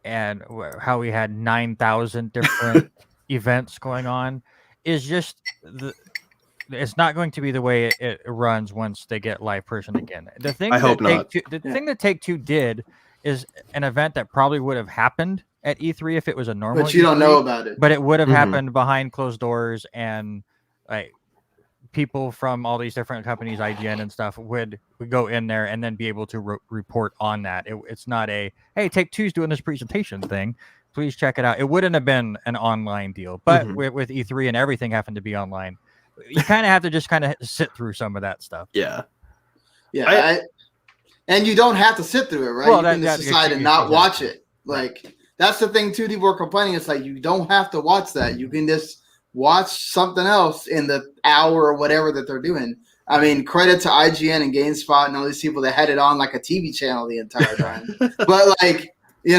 and how we had 9,000 different events going on, is just it's not going to be the way it runs once they get live person again. The thing I hope not. Thing that Take-Two did is an event that probably would have happened at E3 if it was a normal. But you don't know about it. But it would have happened behind closed doors, and like people from all these different companies, IGN and stuff, would go in there and then be able to report on that. It's not a, hey, Take-Two's doing this presentation thing, please check it out. It wouldn't have been an online deal, but with E3 and everything having to be online, you kind of have to just kind of sit through some of that stuff. Yeah. And you don't have to sit through it, right? Well, you can just decide to not watch it. Like, that's the thing too. People are complaining. It's like, you don't have to watch that. You can just watch something else in the hour or whatever that they're doing. I mean, credit to IGN and GameSpot and all these people that had it on like a TV channel the entire time. But like, you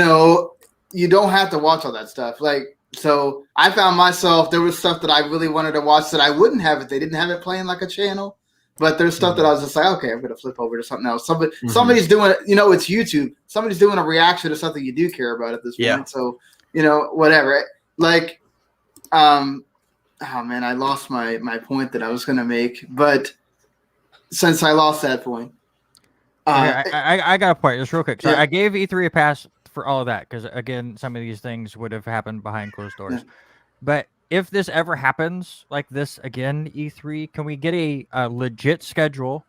don't have to watch all that stuff. Like, so I found myself, there was stuff that I really wanted to watch that I wouldn't have if they didn't have it playing like a channel. But there's stuff that I was just like, okay, I'm going to flip over to something else. Somebody's doing it, it's YouTube. Somebody's doing a reaction to something you do care about at this point. So, whatever. Like, oh man, I lost my point that I was going to make. But since I lost that point. I got a point, just real quick. So I gave E3 a pass for all of that because, again, some of these things would have happened behind closed doors. Yeah. But if this ever happens like this again, E3, can we get a legit schedule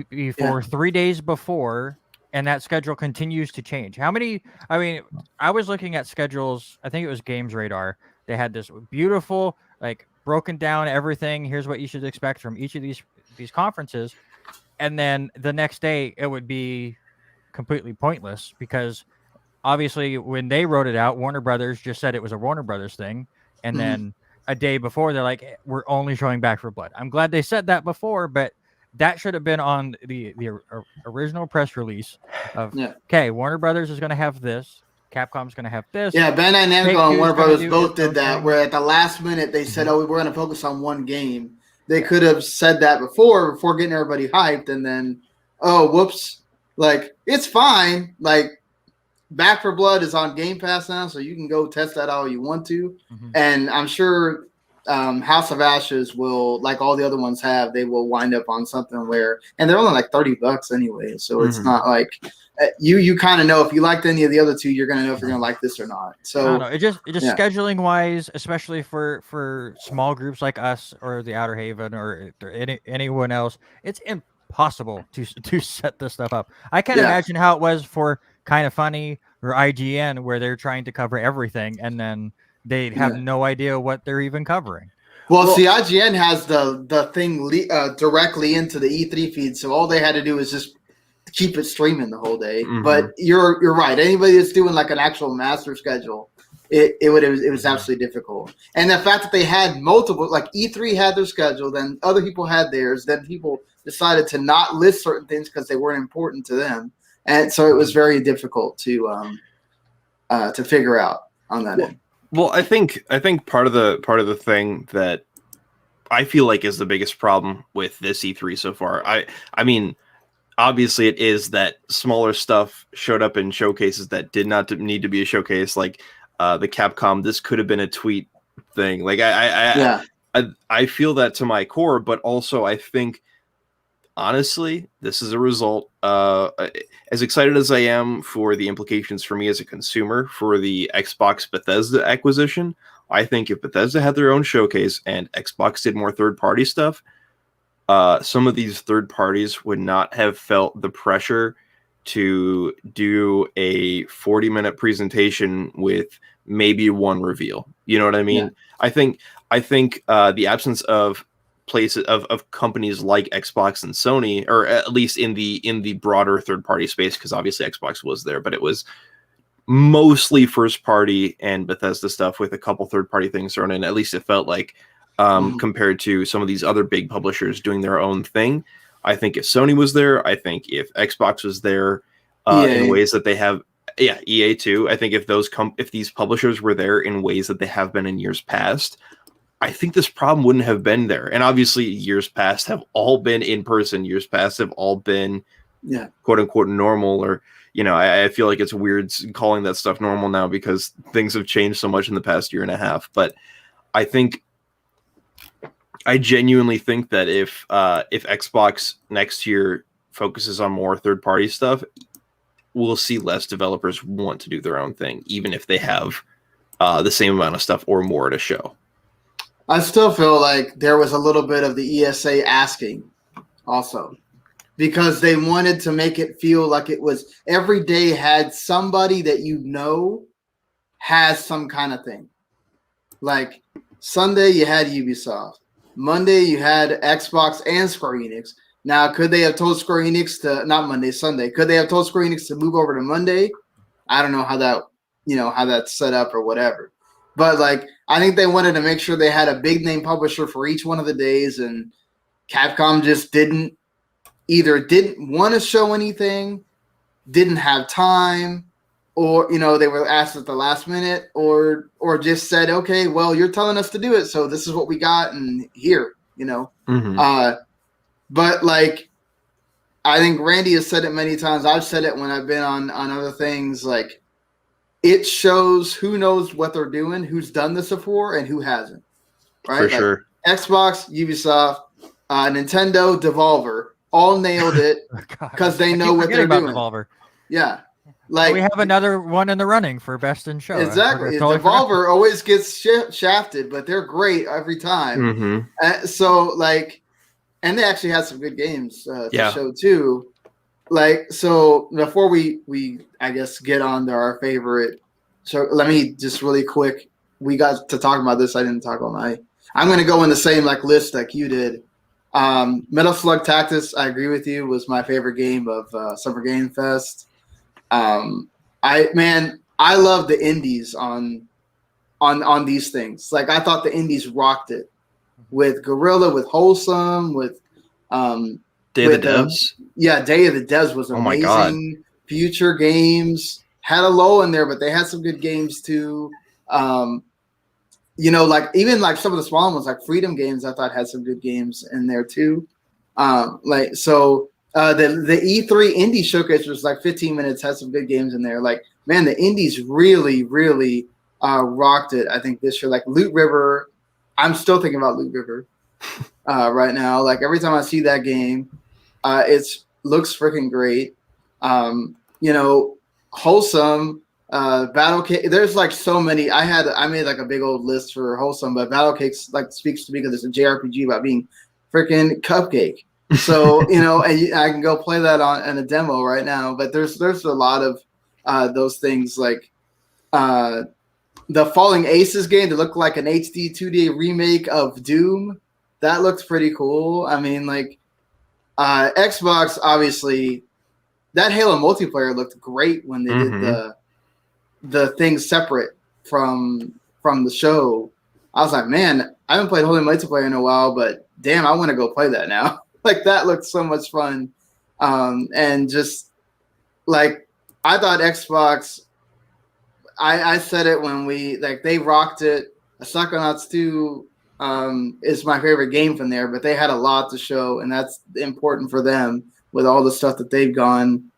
before 3 days before, and that schedule continues to change? How many? I mean, I was looking at schedules. I think it was Games Radar. They had this beautiful, like, broken down everything. Here's what you should expect from each of these conferences, and then the next day it would be completely pointless because obviously when they wrote it out, Warner Brothers just said it was a Warner Brothers thing, and then a day before they're like, we're only showing Back for Blood. I'm glad they said that before, but that should have been on the original press release of, okay, Warner Brothers is going to have this, Capcom's going to have this. Yeah, Bandai Namco and Warner Brothers both did that, where at the last minute they said, oh, we're going to focus on one game. They could have said that before getting everybody hyped, and then, oh, whoops, like, it's fine. Like, Back for Blood is on Game Pass now, so you can go test that all you want to. And I'm sure House of Ashes will, like all the other ones have, they will wind up on something where, and they're only like $30 anyway, so it's not like you kind of know if you liked any of the other two, you're gonna know if you're gonna like this or not. So I don't know. It just scheduling wise, especially for small groups like us or the Outer Haven or anyone else, it's impossible to set this stuff up. I can't imagine how it was for Kind of Funny or IGN, where they're trying to cover everything and then they have no idea what they're even covering. Well, see, IGN has the thing directly into the E3 feed, so all they had to do is just keep it streaming the whole day. But you're right. Anybody that's doing like an actual master schedule, it was absolutely difficult. And the fact that they had multiple, like E3 had their schedule, then other people had theirs, then people decided to not list certain things because they weren't important to them. And so it was very difficult to figure out on that end. Well, I think part of the thing that I feel like is the biggest problem with this E3 so far. I mean, obviously it is that smaller stuff showed up in showcases that did not need to be a showcase, like the Capcom. This could have been a tweet thing. Like I feel that to my core, but also I think, honestly, this is a result. As excited as I am for the implications for me as a consumer for the Xbox Bethesda acquisition, I think if Bethesda had their own showcase and Xbox did more third-party stuff, some of these third parties would not have felt the pressure to do a 40-minute presentation with maybe one reveal. You know what I mean? Yeah. I think the absence of places of companies like Xbox and Sony, or at least in the broader third party space, because obviously Xbox was there, but it was mostly first party and Bethesda stuff with a couple third party things thrown in. At least it felt like, compared to some of these other big publishers doing their own thing. I think if Sony was there, I think if Xbox was there in ways that they have, EA too. I think if if these publishers were there in ways that they have been in years past, I think this problem wouldn't have been there. And obviously years past have all been in person. Years past have all been quote unquote normal, or, you know, I feel like it's weird calling that stuff normal now because things have changed so much in the past year and a half. But I genuinely think that if Xbox next year focuses on more third party stuff, we'll see less developers want to do their own thing, even if they have the same amount of stuff or more to show. I still feel like there was a little bit of the ESA asking also, because they wanted to make it feel like it was every day had somebody that has some kind of thing. Like Sunday you had Ubisoft. Monday you had Xbox and Square Enix. Now, could they have told Square Enix Sunday? Could they have told Square Enix to move over to Monday? I don't know how that's set up or whatever. But like, I think they wanted to make sure they had a big name publisher for each one of the days, and Capcom just didn't want to show anything, didn't have time, or they were asked at the last minute, or just said, okay, well, you're telling us to do it, so this is what we got, and here, But like, I think Randy has said it many times. I've said it when I've been on other things. Like, it shows who knows what they're doing, who's done this before, and who hasn't. Right? For sure. Xbox, Ubisoft, Nintendo, Devolver all nailed it because they know what they're doing. Devolver. Yeah. Like we have another one in the running for best in show. Exactly. Devolver always gets shafted, but they're great every time. Mm-hmm. So like, and they actually had some good games to show too. Like, so before we I guess get on to our favorite, so let me just really quick. We got to talk about this. I didn't talk about I'm going to go in the same like list like you did. Metal Slug Tactics, I agree with you, was my favorite game of Summer Game Fest. I love the indies on these things. Like I thought the indies rocked it with Guerrilla, with Wholesome, with Day of the Devs. Day of the Devs was amazing. Oh my God. Future Games had a low in there, but they had some good games too. Like even like some of the smaller ones, like Freedom Games, I thought had some good games in there too. The E3 Indie Showcase was like 15 minutes, had some good games in there. Like, man, the indies really, really rocked it, I think, this year. Like Loot River, I'm still thinking about Loot River right now. Like every time I see that game, it looks freaking great. Wholesome, Battle Cake. There's like so many. I made like a big old list for Wholesome, but Battle Cakes like speaks to me because it's a JRPG about being freaking Cupcake. So and I can go play that in a demo right now. But there's a lot of those things like the Falling Aces game that looked like an HD 2D remake of Doom. That looks pretty cool. I mean, like Xbox, obviously, that Halo multiplayer looked great when they did the things separate from the show. I was like, man, I haven't played Halo multiplayer in a while, but damn, I want to go play that now. Like that looked so much fun. And just like, I thought Xbox, I said it when they rocked it. Psychonauts 2 is my favorite game from there, but they had a lot to show, and that's important for them with all the stuff that they've gone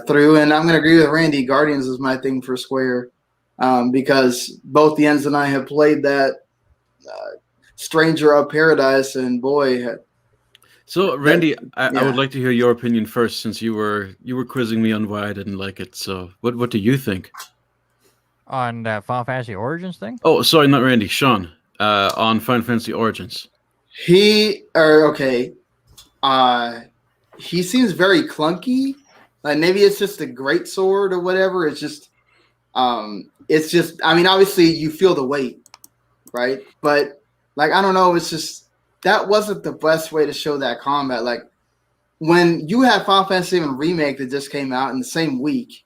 through. And I'm going to agree with Randy. Guardians is my thing for Square because both Jens and I have played that Stranger of Paradise, and boy. So Randy, I would like to hear your opinion first, since you were quizzing me on why I didn't like it. So what do you think on that Final Fantasy Origins thing? Oh, sorry, not Randy. Sean, on Final Fantasy Origins. He seems very clunky. Like maybe it's just a great sword or whatever. It's just. I mean, obviously you feel the weight, right? But like I don't know. It's just. That wasn't the best way to show that combat. Like when you have Final Fantasy VII Remake that just came out in the same week,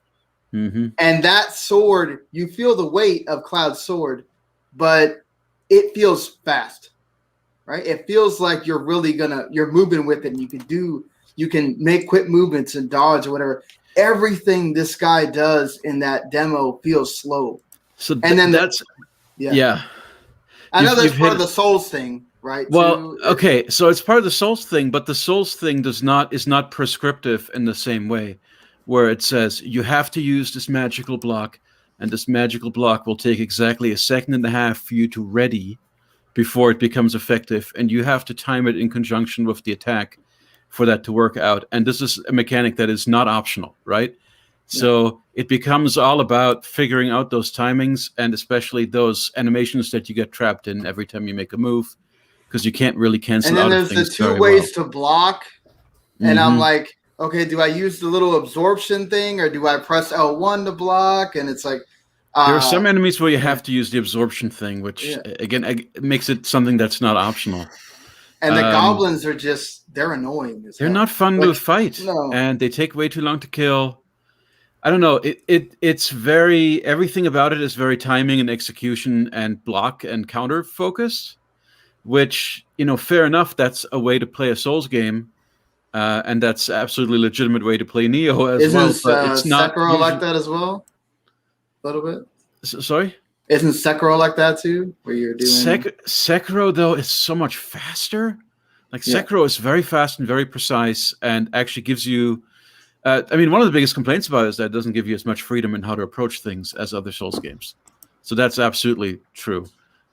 and that sword, you feel the weight of Cloud's sword, but it feels fast, right? It feels like you're moving with it, and you can make quick movements and dodge or whatever. Everything this guy does in that demo feels slow. So and then that's yeah. I know that's part of the Souls thing. Right. Well, okay, so it's part of the Souls thing, but the Souls thing is not prescriptive in the same way, where it says you have to use this magical block, and this magical block will take exactly a second and a half for you to ready before it becomes effective, and you have to time it in conjunction with the attack for that to work out. And this is a mechanic that is not optional, right? Yeah. So it becomes all about figuring out those timings, and especially those animations that you get trapped in every time you make a move. Because you can't really cancel out. And then there's the two ways to block. And I'm like, okay, do I use the little absorption thing, or do I press L1 to block? And it's like there are some enemies where you have to use the absorption thing, which again makes it something that's not optional. And the goblins are they're annoying. They're not fun to fight, and they take way too long to kill. I don't know. It's very, everything about it is very timing and execution and block and counter focused. Which, fair enough, that's a way to play a Souls game, and that's absolutely legitimate way to play Neo as well. But it's not Sekiro like that as well? A little bit? Sorry? Isn't Sekiro like that too? Where you're doing Sekiro, though, is so much faster. Like, Sekiro is very fast and very precise, and actually gives you... one of the biggest complaints about it is that it doesn't give you as much freedom in how to approach things as other Souls games. So that's absolutely true.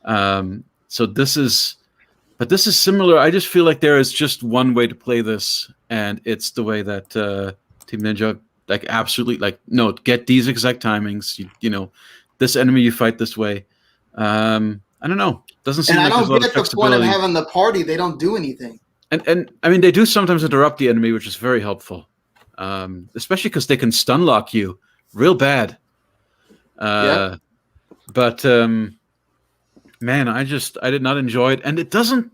So this is similar. I just feel like there is just one way to play this, and it's the way that Team Ninja Like absolutely, like no, get these exact timings. You know, this enemy you fight this way. I don't know. Doesn't seem And I like there's a don't lot of get the point of flexibility. having the party. They don't do anything. And I mean, they do sometimes interrupt the enemy, which is very helpful, especially because they can stun lock you real bad. Yeah. But man, I did not enjoy it, and it doesn't.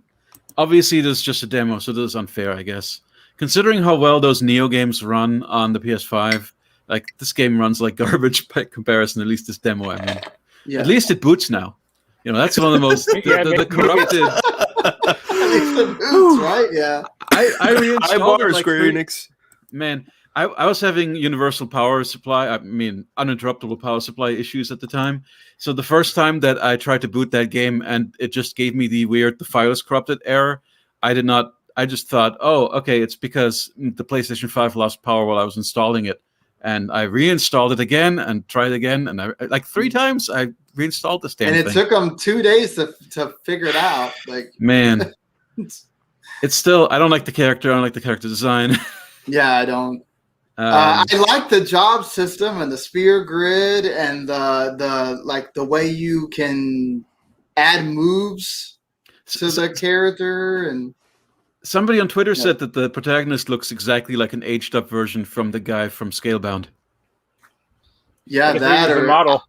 Obviously, this is just a demo, so this is unfair, I guess. Considering how well those Neo games run on the PS5, like this game runs like garbage by comparison. At least this demo, I mean. Yeah. At least it boots now. You know, that's one of the most the corrupted. At least the boots, right? Yeah. I reinstalled it like Square Enix. Man, I was having universal power supply, I mean, uninterruptible power supply issues at the time. So the first time that I tried to boot that game and it just gave me the file is corrupted error, I just thought, oh, okay, it's because the PlayStation 5 lost power while I was installing it. And I reinstalled it again and tried again. And I, like 3 times I reinstalled this damn thing. And it took them 2 days to figure it out. Like, man, it's still, I don't like the character. I don't like the character design. Yeah, I don't. I like the job system and the spear grid and the way you can add moves to the character. And somebody on Twitter said that the protagonist looks exactly like an aged up version from the guy from Scalebound. Yeah, that or the model.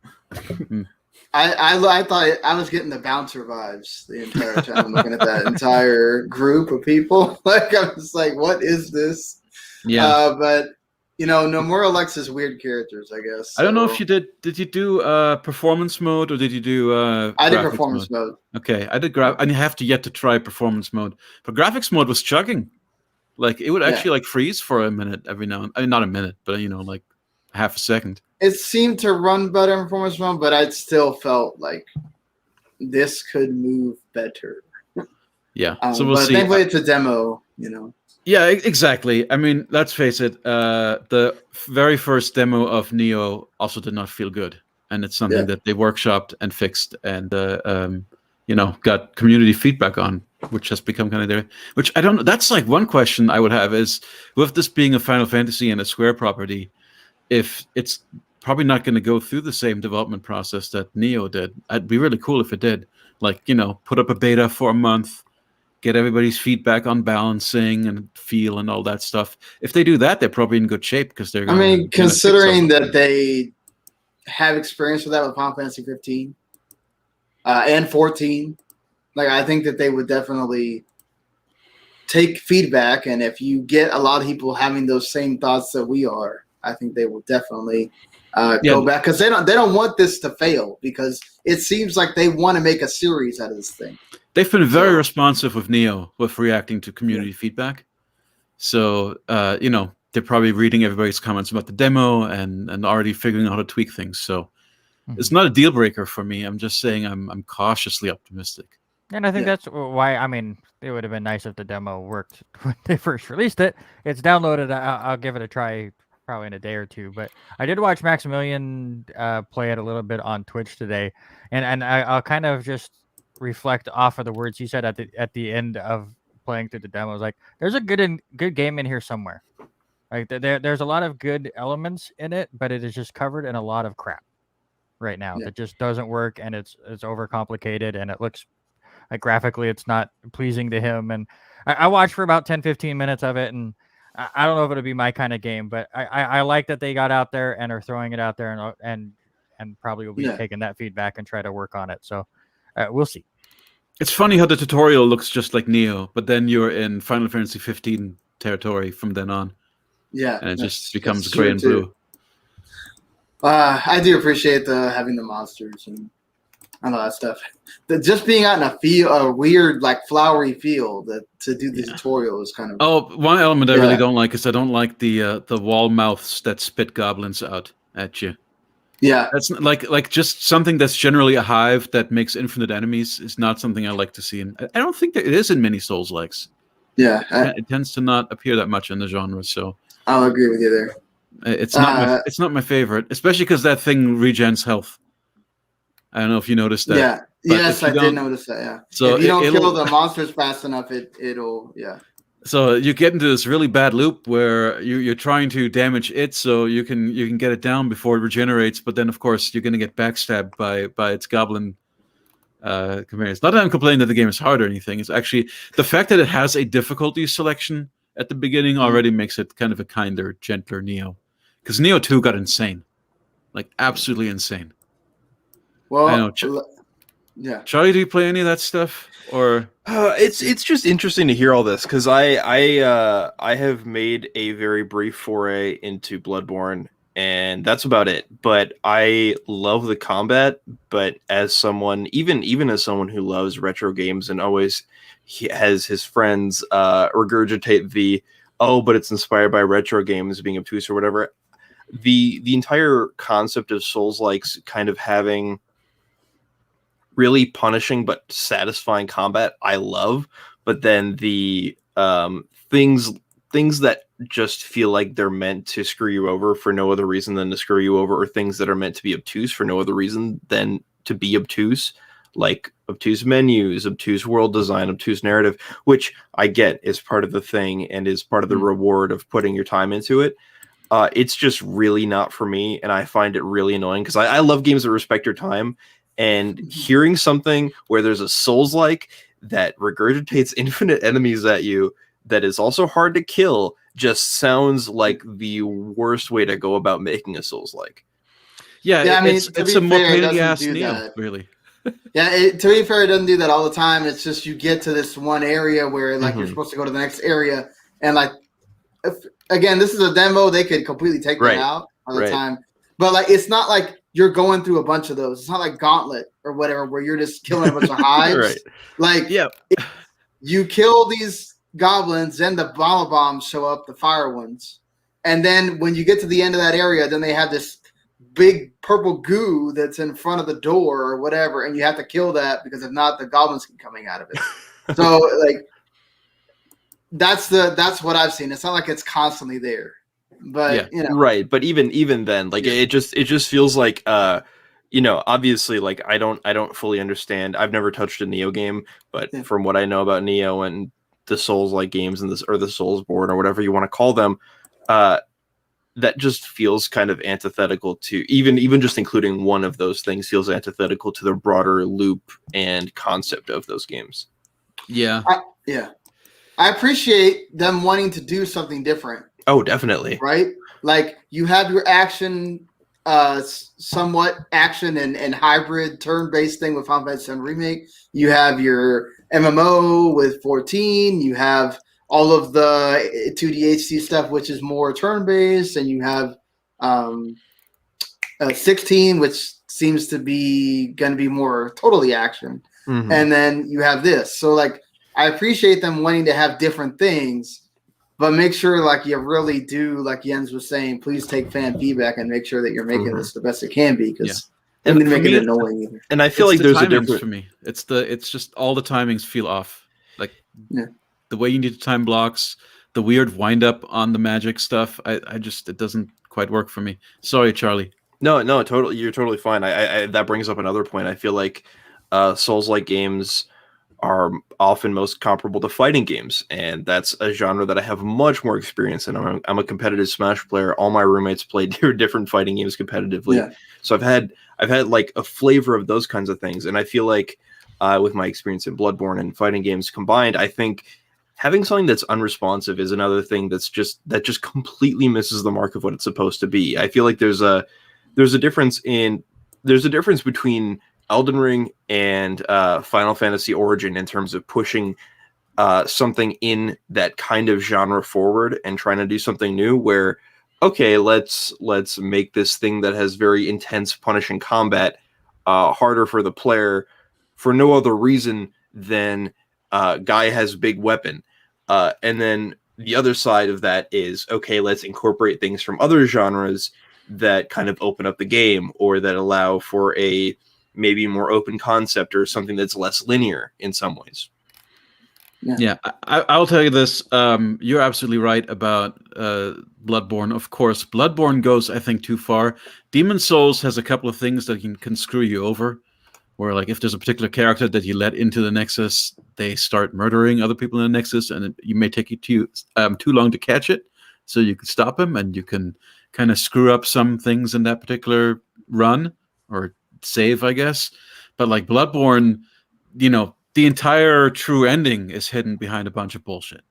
I thought I was getting the bouncer vibes the entire time looking at that entire group of people. Like I was like, what is this? Yeah, but you know, Nomura likes his weird characters, I guess. I don't know if you did you do performance mode or did you do I did graphics performance mode. Okay, I did and you have to yet to try performance mode. But graphics mode was chugging. Like it would actually like freeze for a minute every now and not a minute, but you know, like half a second. It seemed to run better in performance mode, but I still felt like this could move better. Yeah, so we'll see. Thankfully, it's a demo, you know. Yeah, exactly. I mean, let's face it. The very first demo of Neo also did not feel good, and it's something that they workshopped and fixed, and you know, got community feedback on, which has become kind of there. Which I don't know. That's like one question I would have is, with this being a Final Fantasy and a Square property, if it's probably not going to go through the same development process that Neo did. It'd be really cool if it did. Like, you know, put up a beta for a month. Get everybody's feedback on balancing and feel and all that stuff. If they do that, they're probably in good shape because they're. I mean, considering that they have experience with that with Final Fantasy 15 and 14, like I think that they would definitely take feedback, and if you get a lot of people having those same thoughts that we are, I think they will definitely go back because they don't want this to fail because it seems like they want to make a series out of this thing. They've been very responsive with Neo with reacting to community feedback. So, you know, they're probably reading everybody's comments about the demo and already figuring out how to tweak things. So it's not a deal breaker for me. I'm just saying I'm cautiously optimistic. And I think that's why, I mean, it would have been nice if the demo worked when they first released it. It's downloaded. I'll give it a try probably in a day or two. But I did watch Maximilian play it a little bit on Twitch today. And I'll kind of just reflect off of the words he said at the end of playing through the demo. Like, there's a good game in here somewhere. Like there's a lot of good elements in it, but it is just covered in a lot of crap right now that just doesn't work, and it's overcomplicated, and it looks like graphically it's not pleasing to him. And I watched for about 10-15 minutes of it, and I don't know if it'll be my kind of game, but I like that they got out there and are throwing it out there, and probably will be taking that feedback and try to work on it. So we'll see. It's funny how the tutorial looks just like Neo, but then you're in Final Fantasy 15 territory from then on. Yeah, and it just becomes gray and blue. I do appreciate having the monsters and all that stuff. Just being out in a weird, like flowery field to do the tutorial is kind of. Oh, one element I really don't like is I don't like the wall mouths that spit goblins out at you. Yeah, that's like just something that's generally a hive that makes infinite enemies is not something I like to see. And I don't think that it is in many Souls-likes. Yeah, it tends to not appear that much in the genre. So I'll agree with you there. It's not my favorite, especially because that thing regens health. I don't know if you noticed that. Yeah, yes, I did notice that. Yeah. So if you don't kill the monsters fast enough, it'll. So you get into this really bad loop where you're trying to damage it so you can get it down before it regenerates, but then of course you're going to get backstabbed by its goblin companions. Not that I'm complaining that the game is hard or anything. It's actually the fact that it has a difficulty selection at the beginning already makes it kind of a kinder, gentler Neo. Because Neo 2 got insane, like absolutely insane. Well, I know. yeah. Charlie, do you play any of that stuff or? It's just interesting to hear all this because I have made a very brief foray into Bloodborne and that's about it. But I love the combat. But as someone, even as someone who loves retro games and always has his friends regurgitate the but it's inspired by retro games being obtuse or whatever. The entire concept of Souls-likes kind of having really punishing but satisfying combat I love, but then the things that just feel like they're meant to screw you over for no other reason than to screw you over, or things that are meant to be obtuse for no other reason than to be obtuse, like obtuse menus, obtuse world design, obtuse narrative, which I get is part of the thing and is part of the reward of putting your time into it. It's just really not for me, and I find it really annoying because I love games that respect your time. And hearing something where there's a Souls-like that regurgitates infinite enemies at you that is also hard to kill just sounds like the worst way to go about making a Souls-like. Yeah, I mean, it's a more pain in the ass Neo, really. Yeah, to be fair, it doesn't do that all the time. It's just you get to this one area where like you're supposed to go to the next area, and like again, this is a demo. They could completely take that out all the time, but like it's not like you're going through a bunch of those. It's not like Gauntlet or whatever where you're just killing a bunch of hives. Like you kill these goblins, then the bombs show up, the fire ones, and then when you get to the end of that area, then they have this big purple goo that's in front of the door or whatever, and you have to kill that because if not, the goblins keep coming out of it. So like that's what I've seen. It's not like it's constantly there, but you know, right. But even then, like it just feels like you know, obviously, like I don't fully understand. I've never touched a Neo game, but from what I know about Neo and the Souls-like games and this, or the Soulsborne or whatever you want to call them, that just feels kind of antithetical to even just including one of those things feels antithetical to the broader loop and concept of those games. Yeah. I appreciate them wanting to do something different. Oh, definitely. Right? Like you have your action, somewhat action and hybrid turn-based thing with Final Fantasy VII Remake. You have your MMO with 14. You have all of the 2D HD stuff, which is more turn-based, and you have 16, which seems to be going to be more totally action. Mm-hmm. And then you have this. So, like, I appreciate them wanting to have different things, but make sure, like, you really do, like Jens was saying, please take fan feedback and make sure that you're making this the best it can be, because it doesn't make it annoying either. And I feel like there's a difference for me. It's just all the timings feel off. Like, the way you need to time blocks, the weird wind up on the magic stuff. I just, it doesn't quite work for me. Sorry, Charlie. No, totally. You're totally fine. I that brings up another point. I feel like Souls-like games are often most comparable to fighting games, and that's a genre that I have much more experience in. I'm a competitive Smash player. All my roommates play different fighting games competitively, so I've had like a flavor of those kinds of things. And I feel like with my experience in Bloodborne and fighting games combined, I think having something that's unresponsive is another thing that just completely misses the mark of what it's supposed to be. I feel like there's a difference between Elden Ring and Final Fantasy Origin in terms of pushing something in that kind of genre forward and trying to do something new, where, okay, let's make this thing that has very intense punishing combat harder for the player for no other reason than guy has big weapon. And then the other side of that is, okay, let's incorporate things from other genres that kind of open up the game, or that allow for a maybe more open concept, or something that's less linear in some ways. Yeah, I'll tell you this. You're absolutely right about Bloodborne. Of course, Bloodborne goes, I think, too far. Demon's Souls has a couple of things that can screw you over, where like if there's a particular character that you let into the Nexus, they start murdering other people in the Nexus, and you may take you too long to catch it, so you can stop them, and you can kind of screw up some things in that particular run or save, I guess. But like Bloodborne, the entire true ending is hidden behind a bunch of bullshit.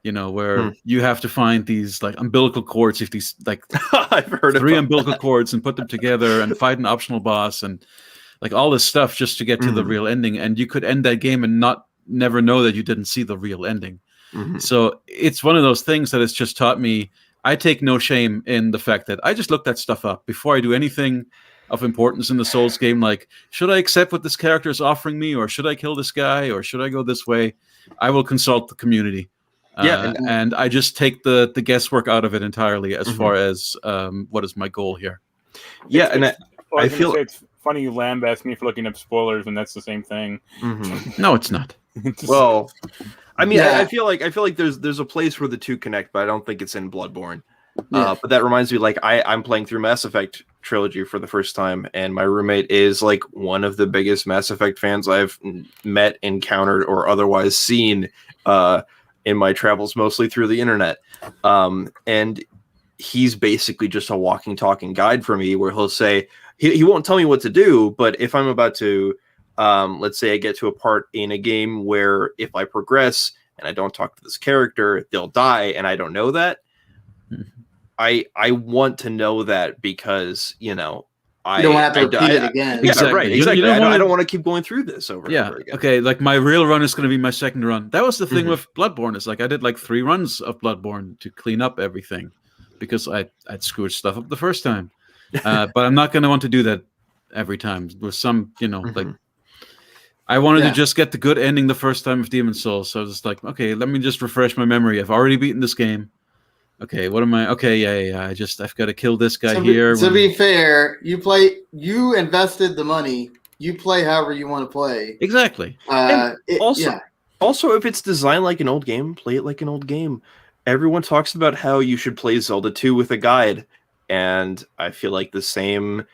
Where you have to find these like umbilical cords, if these like I've heard 3 umbilical cords and put them together and fight an optional boss and like all this stuff just to get to the real ending. And you could end that game and never know that you didn't see the real ending. So it's one of those things that has just taught me, I take no shame in the fact that I just look that stuff up before I do anything of importance in the Souls game. Like, should I accept what this character is offering me, or should I kill this guy, or should I go this way? I will consult the community. And I just take the guesswork out of it entirely as far as what is my goal here. I feel it's funny you lambast me for looking up spoilers, and that's the same thing. No, it's not. Well, I mean, I feel like there's a place where the two connect, but I don't think it's in Bloodborne. But that reminds me, like I'm playing through Mass Effect trilogy for the first time, and my roommate is like one of the biggest Mass Effect fans I've met, encountered, or otherwise seen in my travels, mostly through the internet. And he's basically just a walking, talking guide for me, where he'll say he won't tell me what to do, but if I'm about to, let's say I get to a part in a game where if I progress and I don't talk to this character, they'll die, and I don't know that. I want to know that because, you don't have to repeat it again. Exactly. Right, exactly. I don't want to keep going through this over and over again. Okay, like my real run is going to be my second run. That was the thing with Bloodborne. Is like I did like 3 runs of Bloodborne to clean up everything because I'd screwed stuff up the first time. But I'm not going to want to do that every time. With some, like I wanted to just get the good ending the first time with Demon's Souls. So I was just like, okay, let me just refresh my memory. I've already beaten this game. Okay, what am I? Okay, yeah. I've got to kill this guy here. To be fair, you invested the money. You play however you want to play. Exactly. Also, if it's designed like an old game, play it like an old game. Everyone talks about how you should play Zelda 2 with a guide, and I feel like the same.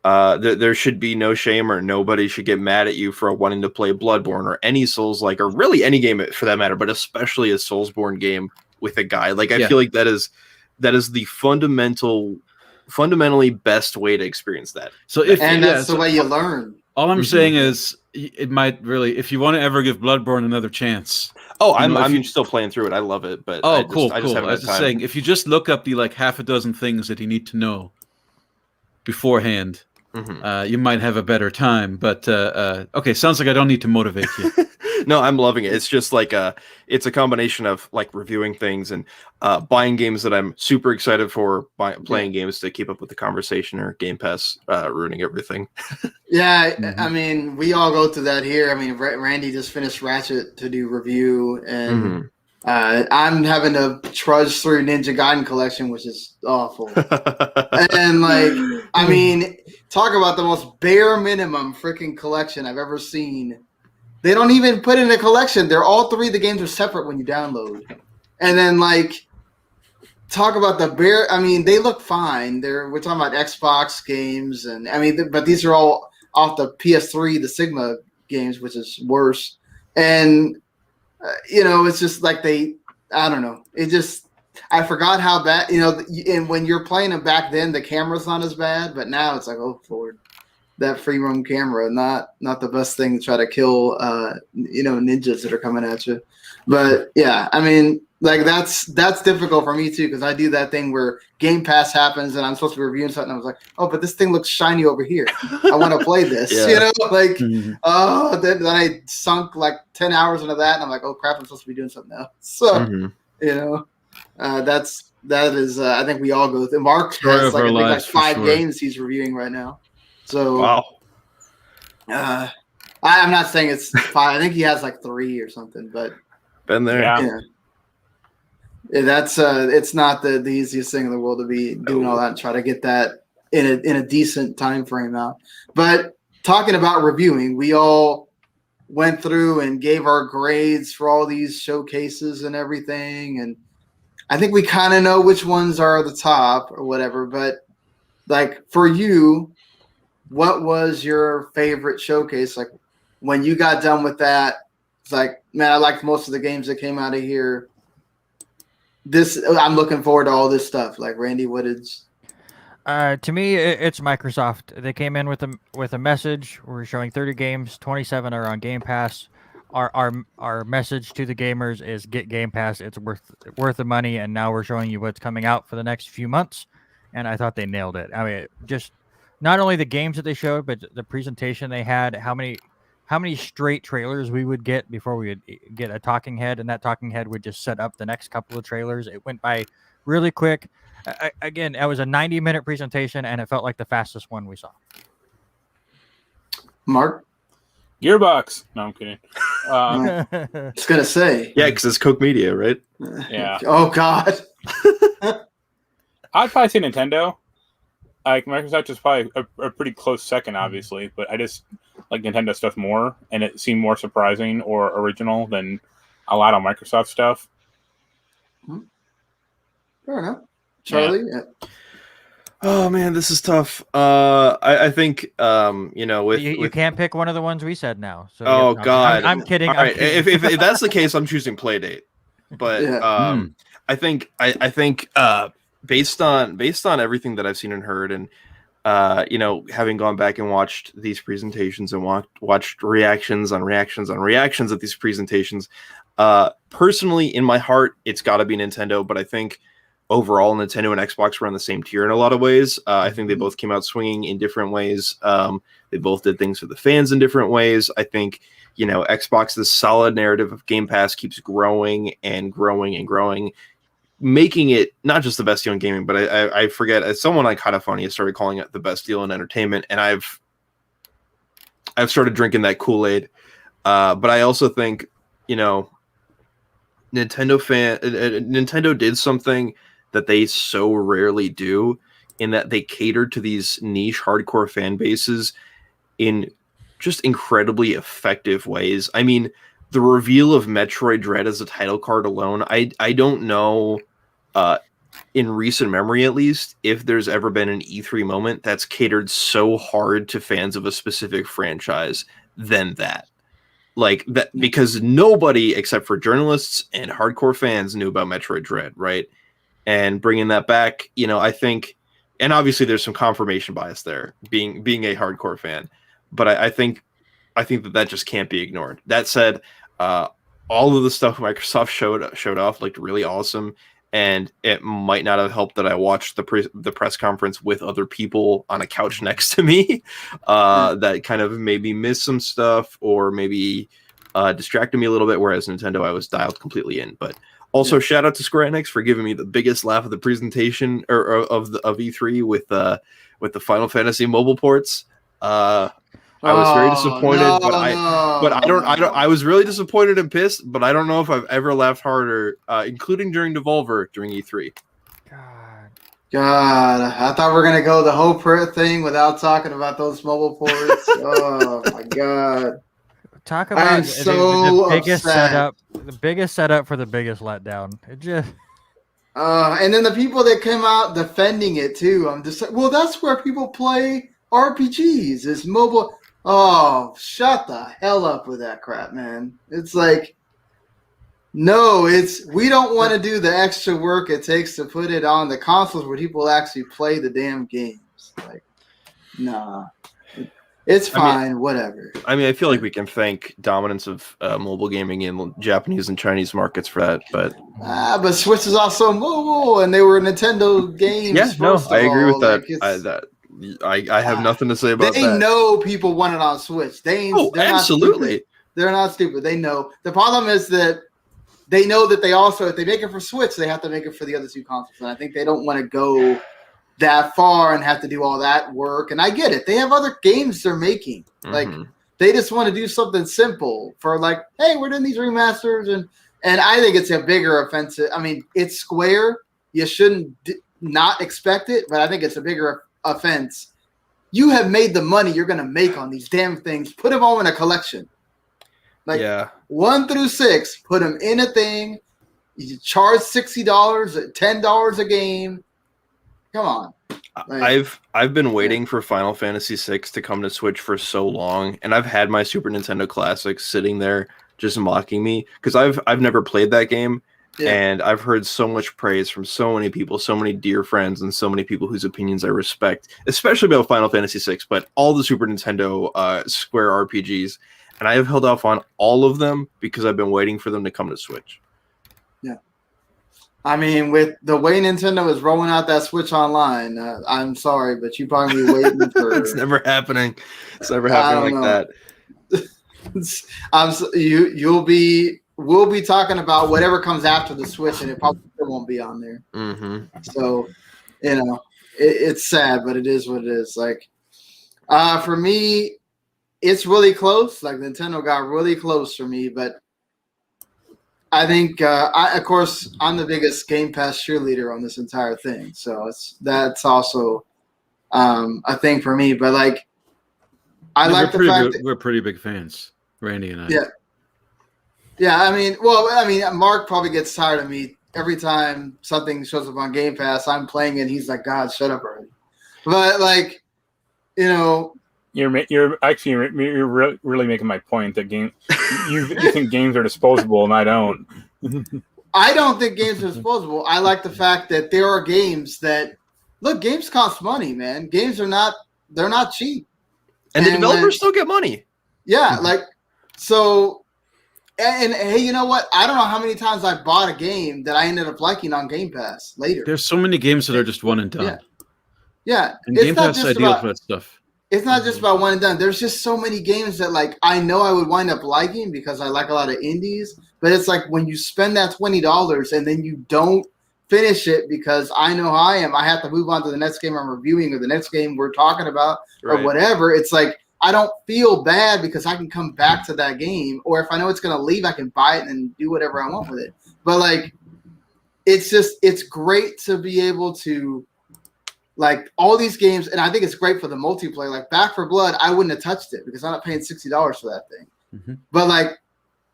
There should be no shame, or nobody should get mad at you for wanting to play Bloodborne or any Souls-like, or really any game for that matter, but especially a Soulsborne game with a guide. Like I feel like that is the fundamentally best way to experience that. So that's the way you learn. All I'm saying is it might really, if you want to ever give Bloodborne another chance. Oh, I'm still playing through it. I love it, but cool. I was just saying, if you just look up the like half a dozen things that you need to know beforehand, you might have a better time. But okay, sounds like I don't need to motivate you. No, I'm loving it. It's just like it's a combination of like reviewing things and buying games that I'm super excited for, playing games to keep up with the conversation, or Game Pass ruining everything. I mean, we all go through that here. I mean, Randy just finished Ratchet to do review, and I'm having to trudge through Ninja Gaiden Collection, which is awful. And like, I mean, talk about the most bare minimum freaking collection I've ever seen. They don't even put in a collection. They're all 3 of the games are separate when you download. And then like talk about the bare, I mean, they look fine. We're talking about Xbox games, and I mean, but these are all off the PS3, the Sigma games, which is worse. And it's just like I don't know. It just, I forgot how bad, and when you're playing them back then, the camera's not as bad, but now it's like, oh Lord. That free roam camera, not the best thing to try to kill, ninjas that are coming at you. But yeah, I mean, like that's difficult for me too, because I do that thing where Game Pass happens and I'm supposed to be reviewing something. I was like, oh, but this thing looks shiny over here. I want to play this, then I sunk like 10 hours into that, and I'm like, oh crap, I'm supposed to be doing something else. So, that is, I think we all go through. Mark has like 5 games he's reviewing right now. So, wow. I'm not saying it's 5. I think he has like 3 or something, but been there. Yeah. That's it's not the easiest thing in the world to be doing all that and try to get that in a decent time frame out. But talking about reviewing, we all went through and gave our grades for all these showcases and everything, and I think we kind of know which ones are the top or whatever. But like for you, what was your favorite showcase? Like when you got done with that, it's like, man, I liked most of the games that came out of here. I'm looking forward to all this stuff. Like Randy, what is? To me, it's Microsoft. They came in with a message. We're showing 30 games, 27 are on Game Pass. Our message to the gamers is get Game Pass. It's worth the money, and now we're showing you what's coming out for the next few months. And I thought they nailed it. I mean, just not only the games that they showed, but the presentation they had. How many straight trailers we would get before we would get a talking head, and that talking head would just set up the next couple of trailers. It went by really quick. Again, it was a 90-minute presentation, and it felt like the fastest one we saw. Mark? Gearbox. No, I'm kidding. I was going to say. Yeah, because it's Koch Media, right? Yeah. Oh, God. I'd probably say Nintendo. Like, Microsoft is probably a pretty close second, obviously, but I just like Nintendo stuff more, and it seemed more surprising or original than a lot of Microsoft stuff. Fair enough. Charlie? Yeah. Oh man, this is tough. I think with you can't pick one of the ones we said now. So oh god, I'm kidding. All right, if that's the case, I'm choosing Playdate. But I think based on everything that I've seen and heard, and having gone back and watched these presentations and watched reactions on reactions at these presentations, personally in my heart, it's got to be Nintendo. But I think overall, Nintendo and Xbox were on the same tier in a lot of ways. I think they both came out swinging in different ways. They both did things for the fans in different ways. I think, Xbox's solid narrative of Game Pass keeps growing and growing and growing, making it not just the best deal in gaming, but I forget, as someone like Kinda Funny has started calling it the best deal in entertainment, and I've started drinking that Kool-Aid. But I also think, Nintendo did something that they so rarely do, in that they catered to these niche hardcore fan bases in just incredibly effective ways. I mean, the reveal of Metroid Dread as a title card alone, I don't know, in recent memory at least, if there's ever been an E3 moment that's catered so hard to fans of a specific franchise than that. Like that, because nobody except for journalists and hardcore fans knew about Metroid Dread, right? And bringing that back, I think, and obviously there's some confirmation bias there, being a hardcore fan, but I think that just can't be ignored. That said, all of the stuff Microsoft showed off looked really awesome, and it might not have helped that I watched the press conference with other people on a couch next to me, that kind of maybe missed some stuff or maybe distracted me a little bit. Whereas Nintendo, I was dialed completely in. But also, shout out to Square Enix for giving me the biggest laugh of the presentation of E3 with the Final Fantasy mobile ports. I was very disappointed, I was really disappointed and pissed, but I don't know if I've ever laughed harder, including during Devolver during E3. God, I thought we were gonna go the whole thing without talking about those mobile ports. Oh my God. Talk about the biggest setup, the biggest setup for the biggest letdown. It just and then the people that came out defending it too. I'm just like, well, that's where people play RPGs. Is mobile. Oh, shut the hell up with that crap, man. It's like, no, we don't want to do the extra work it takes to put it on the consoles where people actually play the damn games. Like, nah. It's fine, whatever. I mean, I feel like we can thank dominance of mobile gaming in Japanese and Chinese markets for that, but Switch is also mobile, and they were Nintendo games. Yeah, no, I agree with that. I have nothing to say about that. They know people want it on Switch. Absolutely. They're not stupid. They know. The problem is that they know that they also, if they make it for Switch, they have to make it for the other two consoles, and I think they don't want to go that far and have to do all that work. And I get it. They have other games they're making. Like, they just want to do something simple for like, hey, we're doing these remasters. And I think it's a bigger offensive. I mean, it's Square. You shouldn't not expect it, but I think it's a bigger offense. You have made the money you're going to make on these damn things. Put them all in a collection. Like 1 through 6, put them in a thing. You charge $60, $10 a game. Come on. I've been waiting for Final Fantasy VI to come to Switch for so long, and I've had my Super Nintendo Classic sitting there just mocking me because I've never played that game, and I've heard so much praise from so many people, so many dear friends, and so many people whose opinions I respect, especially about Final Fantasy VI, but all the Super Nintendo Square RPGs, and I have held off on all of them because I've been waiting for them to come to Switch. Yeah. I mean, with the way Nintendo is rolling out that Switch Online, I'm sorry, but you probably be waiting for. It's never happening. It's never happening like that. We'll be talking about whatever comes after the Switch, and it probably won't be on there. Mm-hmm. So, it's sad, but it is what it is. Like, for me, it's really close. Like Nintendo got really close for me, but. I think, of course, I'm the biggest Game Pass cheerleader on this entire thing, so that's also a thing for me. But like, we're pretty big fans, Randy and I. Yeah. I mean, Mark probably gets tired of me every time something shows up on Game Pass. I'm playing it, and he's like, "God, shut up already." But like, You're really making my point that you think games are disposable and I don't. I don't think games are disposable. I like the fact that there are games that games cost money, man. Games they're not cheap. And the developers still get money. Yeah, and hey, you know what? I don't know how many times I bought a game that I ended up liking on Game Pass later. There's so many games that are just one and done. Yeah. And Game Pass is ideal for that stuff. It's not just about one and done. There's just so many games that like I know I would wind up liking because I like a lot of indies. But it's like when you spend that $20 and then you don't finish it because I know how I am. I have to move on to the next game I'm reviewing or the next game we're talking about or whatever. It's like I don't feel bad because I can come back to that game. Or if I know it's going to leave, I can buy it and do whatever I want with it. But like it's great to be able to like all these games, and I think it's great for the multiplayer. Like Back 4 Blood, I wouldn't have touched it because I'm not paying $60 for that thing. Mm-hmm. But like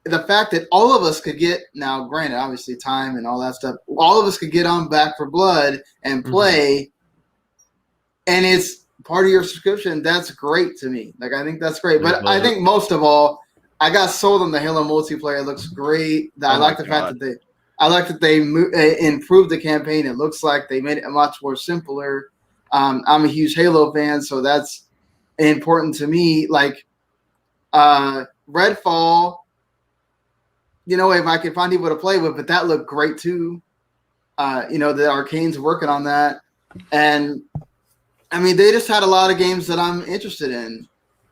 the fact that all of us could get now, granted, obviously time and all that stuff, all of us could get on Back 4 Blood and play, and it's part of your subscription. That's great to me. Like I think that's great. But I think most of all, I got sold on the Halo multiplayer. It looks great. I like the fact that they improved the campaign. It looks like they made it much more simpler. I'm a huge Halo fan, so that's important to me. Like Redfall, if I could find people to play with, but that looked great too. The Arcane's working on that. And I mean, they just had a lot of games that I'm interested in.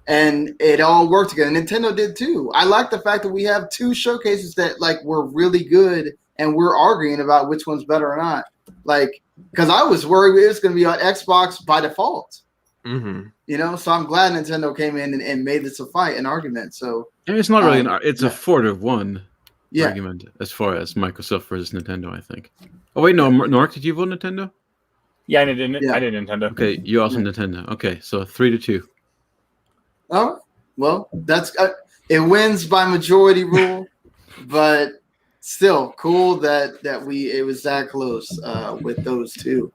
And it all worked together. Nintendo did too. I like the fact that we have two showcases that like were really good and we're arguing about which one's better or not. Like, because I was worried it was going to be on Xbox by default. Mm-hmm. So I'm glad Nintendo came in and made this a fight, an argument. So and it's not really it's a 4-1 yeah. argument as far as Microsoft versus Nintendo, I think. Oh wait, no, Nork, did you vote Nintendo? Yeah, I did Nintendo. Okay, you also Nintendo. Okay, so 3-2. Oh well, that's it wins by majority rule, but still cool that it was that close with those two.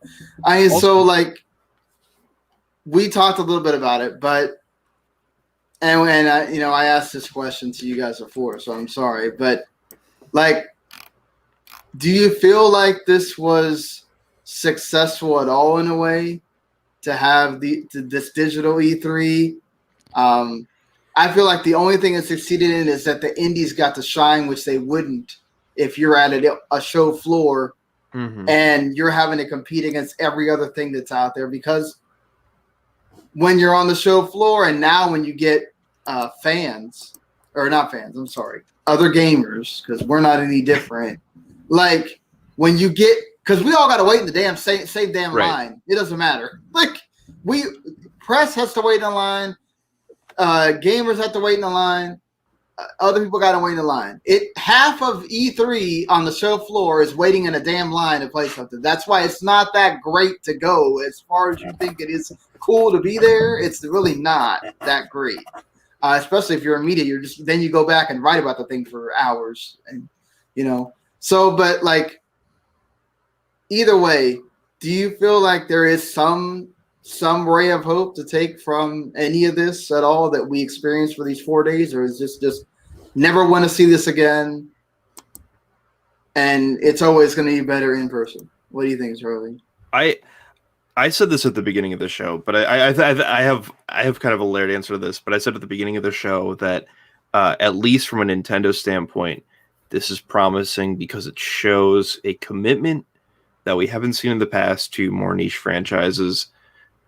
So like we talked a little bit about it, but and I asked this question to you guys before, so I'm sorry, but like, do you feel like this was successful at all in a way to have this digital E3? I feel like the only thing it succeeded in is that the indies got to shine, which they wouldn't if you're at a show floor and you're having to compete against every other thing that's out there. Because when you're on the show floor and now when you get other gamers, because we're not any different, like when you get, because we all got to wait in the same damn line. It doesn't matter. Like press has to wait in line. Gamers have to wait in the line. Other people got to wait in the line. Half of E3 on the show floor is waiting in a damn line to play something. That's why it's not that great to go. As far as you think it is cool to be there, it's really not that great. Especially if you're in media, then you go back and write about the thing for hours, and So, but like either way, do you feel like there is some ray of hope to take from any of this at all that we experienced for these 4 days, or is this just never want to see this again, and it's always going to be better in person? What do you think, Charlie? I said this at the beginning of the show, but I have kind of a layered answer to this. But I said at the beginning of the show that at least from a Nintendo standpoint, this is promising because it shows a commitment that we haven't seen in the past to more niche franchises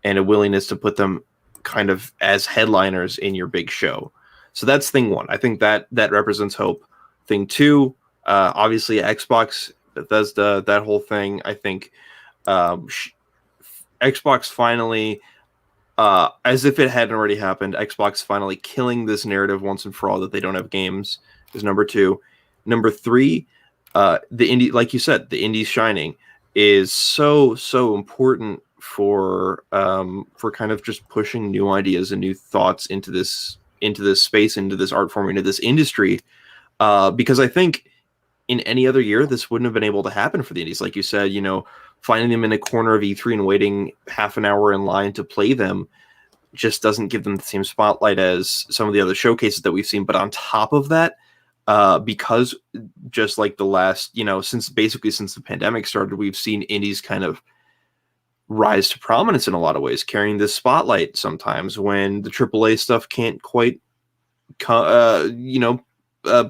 and a willingness to put them kind of as headliners in your big show. So that's thing one. I think that represents hope. Thing two, obviously Xbox, Bethesda, that whole thing. I think Xbox finally, as if it hadn't already happened, Xbox finally killing this narrative once and for all that they don't have games is number two. Number three, the indie, like you said, the indies shining is so important for kind of just pushing new ideas and new thoughts into this space, into this art form, into this industry. Because I think in any other year, this wouldn't have been able to happen for the indies. Like you said, finding them in a corner of E3 and waiting half an hour in line to play them just doesn't give them the same spotlight as some of the other showcases that we've seen. But on top of that, because just like the last, since the pandemic started, we've seen indies kind of rise to prominence in a lot of ways, carrying this spotlight sometimes when the AAA stuff can't quite,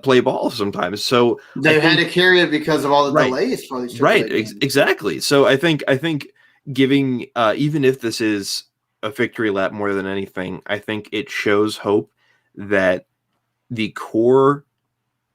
play ball sometimes. So they had to carry it because of all the delays for these AAA right games. Exactly. So I think giving even if this is a victory lap more than anything, I think it shows hope that the core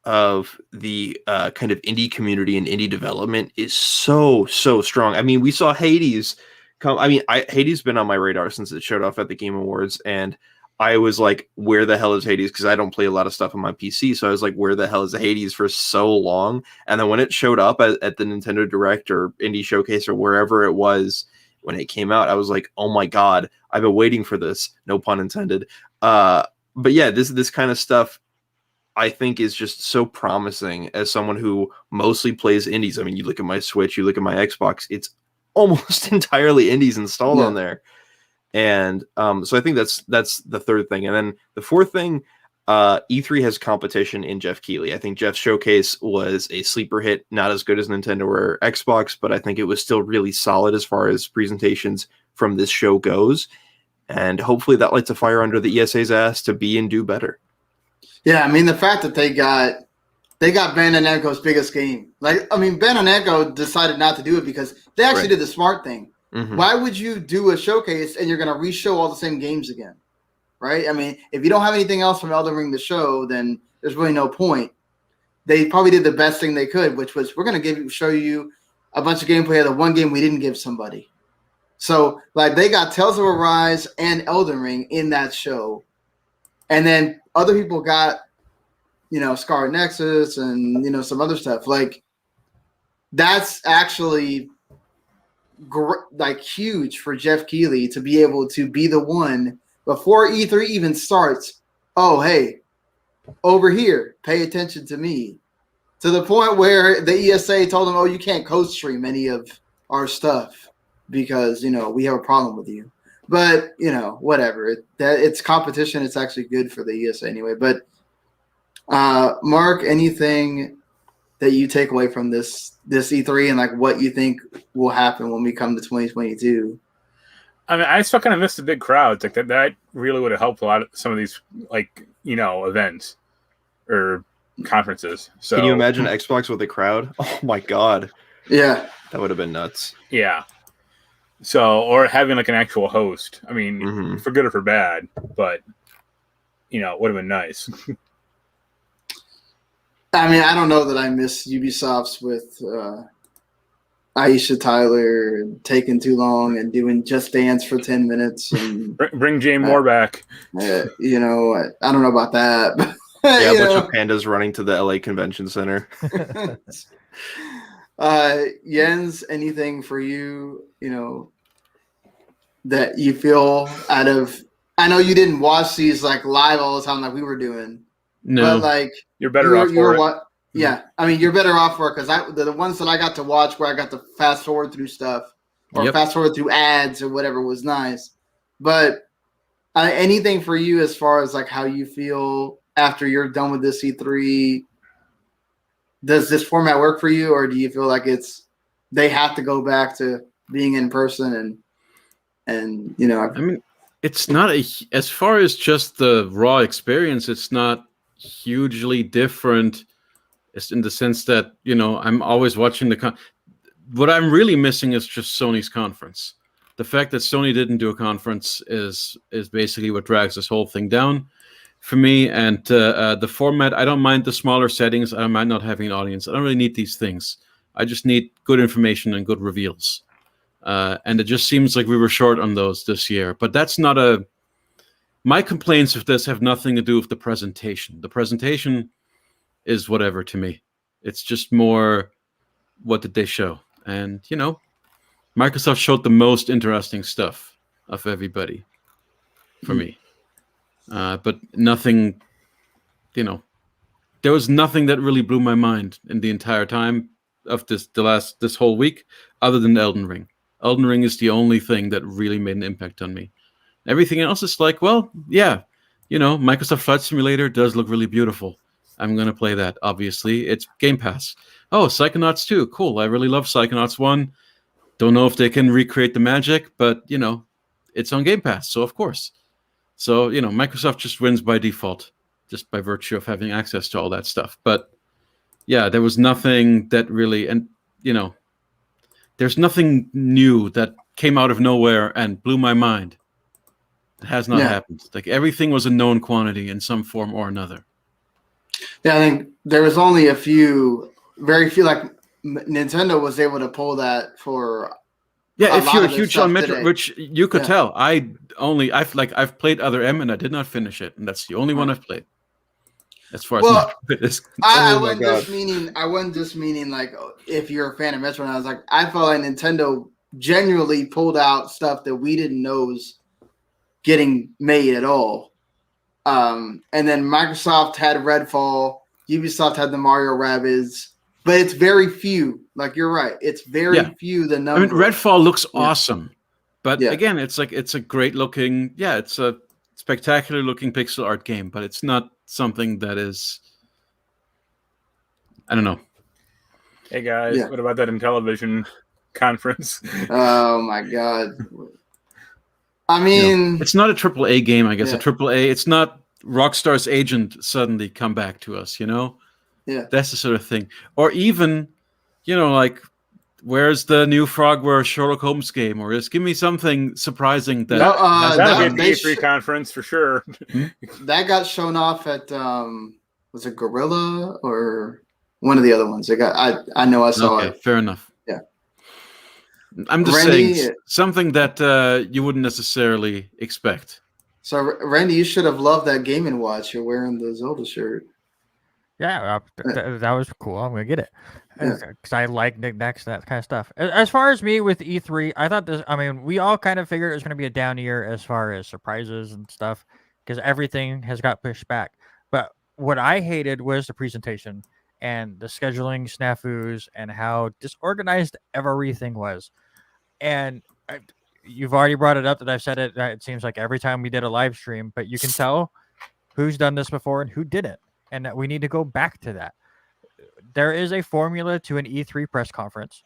of the kind of indie community and indie development is so strong. I mean, we saw Hades come. I mean, Hades been on my radar since it showed off at the Game Awards, and I was like, where the hell is Hades? Because I don't play a lot of stuff on my PC. So I was like, where the hell is Hades for so long? And then when it showed up at the Nintendo Direct or Indie Showcase or wherever it was when it came out, I was like, oh my God, I've been waiting for this. No pun intended. But yeah, this kind of stuff I think is just so promising as someone who mostly plays indies. I mean, you look at my Switch, you look at my Xbox, it's almost entirely indies installed on there. And so I think that's the third thing. And then the fourth thing, E3 has competition in Jeff Keighley. I think Jeff's showcase was a sleeper hit, not as good as Nintendo or Xbox, but I think it was still really solid as far as presentations from this show goes. And hopefully that lights a fire under the ESA's ass to be and do better. Yeah, I mean, the fact that they got Bandai Namco's biggest game. Like, I mean, Bandai Namco decided not to do it because they actually did the smart thing. Mm-hmm. Why would you do a showcase and you're going to re-show all the same games again? Right? I mean, if you don't have anything else from Elden Ring to show, then there's really no point. They probably did the best thing they could, which was, we're going to show you a bunch of gameplay of the one game we didn't give somebody. So, like, they got Tales of Arise and Elden Ring in that show. And then other people got, Scarlet Nexus and, some other stuff. Like, that's actually huge for Jeff Keighley to be able to be the one before E3 even starts. Oh, hey, over here, pay attention to me. To the point where the ESA told him, oh, you can't co-stream any of our stuff because, we have a problem with you. But, whatever. It's competition. It's actually good for the ESA anyway. But, Mark, anything that you take away from this E3 and, like, what you think will happen when we come to 2022? I mean, I still kind of miss the big crowds. Like, that really would have helped a lot of some of these, events or conferences. So, can you imagine Xbox with a crowd? Oh, my God. Yeah. That would have been nuts. Yeah. So, or having like an actual host. I mean, for good or for bad, but would have been nice. I mean, I don't know that I miss Ubisofts with Aisha Tyler taking too long and doing Just Dance for 10 minutes. And bring Jay Moore back. I don't know about that. But, yeah, a bunch of pandas running to the LA Convention Center. Jens, anything for you, that you feel out of? I know you didn't watch these like live all the time like we were doing. No, but like you're better off for it. Yeah, I mean you're better off for it because the ones that I got to watch where I got to fast forward through stuff or fast forward through ads or whatever was nice. But anything for you as far as like how you feel after you're done with this E3? Does this format work for you, or do you feel like they have to go back to being in person and you know? I mean, it's not as far as just the raw experience. It's not hugely different. It's in the sense that I'm always watching what I'm really missing is just Sony's conference. The fact that Sony didn't do a conference is basically what drags this whole thing down for me. And the format, I don't mind the smaller settings. I don't mind not having an audience. I don't really need these things. I just need good information and good reveals. And it just seems like we were short on those this year. But that's not my complaints with this have nothing to do with the presentation. The presentation is whatever to me. It's just more, what did they show? And, Microsoft showed the most interesting stuff of everybody for me. But nothing, there was nothing that really blew my mind in the entire time of this whole week, other than Elden Ring. Elden Ring is the only thing that really made an impact on me. Everything else is like, well, yeah, Microsoft Flight Simulator does look really beautiful. I'm going to play that, obviously. It's Game Pass. Oh, Psychonauts 2. Cool. I really love Psychonauts 1. Don't know if they can recreate the magic, but, it's on Game Pass, so of course. So, Microsoft just wins by default, just by virtue of having access to all that stuff. But, yeah, there was nothing that really, and, there's nothing new that came out of nowhere and blew my mind. It has not happened. Like, everything was a known quantity in some form or another. Yeah, I think there was only very few, like Nintendo was able to pull that for. Yeah, if you're huge on Metro, which you could tell, I've played Other M and I did not finish it, and that's the only one I've played. As far as I wasn't just meaning like if you're a fan of Metro, and I was like, I felt like Nintendo genuinely pulled out stuff that we didn't know was getting made at all. And then Microsoft had Redfall, Ubisoft had the Mario Rabbids, but it's very few. Like, you're right, it's very few. The number. I mean, Redfall looks awesome, but again, it's a great looking. Yeah, it's a spectacular looking pixel art game, but it's not something that is. I don't know. Hey guys, what about that Intellivision conference? Oh my god. I mean, it's not a AAA game, I guess. A AAA, it's not Rockstar's Agent suddenly come back to us, Yeah. That's the sort of thing. Or even, like, where's the new Frogware Sherlock Holmes game? Or just give me something surprising that. That'll be a E3 conference for sure. That got shown off at, was it Gorilla or one of the other ones? I know I saw it. Fair enough. Yeah. I'm just saying something that you wouldn't necessarily expect. So, Randy, you should have loved that Game & Watch. You're wearing the Zelda shirt. Yeah, that was cool. I'm going to get it. Because I like knickknacks, that kind of stuff. As far as me with E3, I thought we all kind of figured it was going to be a down year as far as surprises and stuff, because everything has got pushed back. But what I hated was the presentation and the scheduling snafus and how disorganized everything was. And you've already brought it up that I've said it. It seems like every time we did a live stream, but you can tell who's done this before and who didn't. And that we need to go back to that. There is a formula to an E3 press conference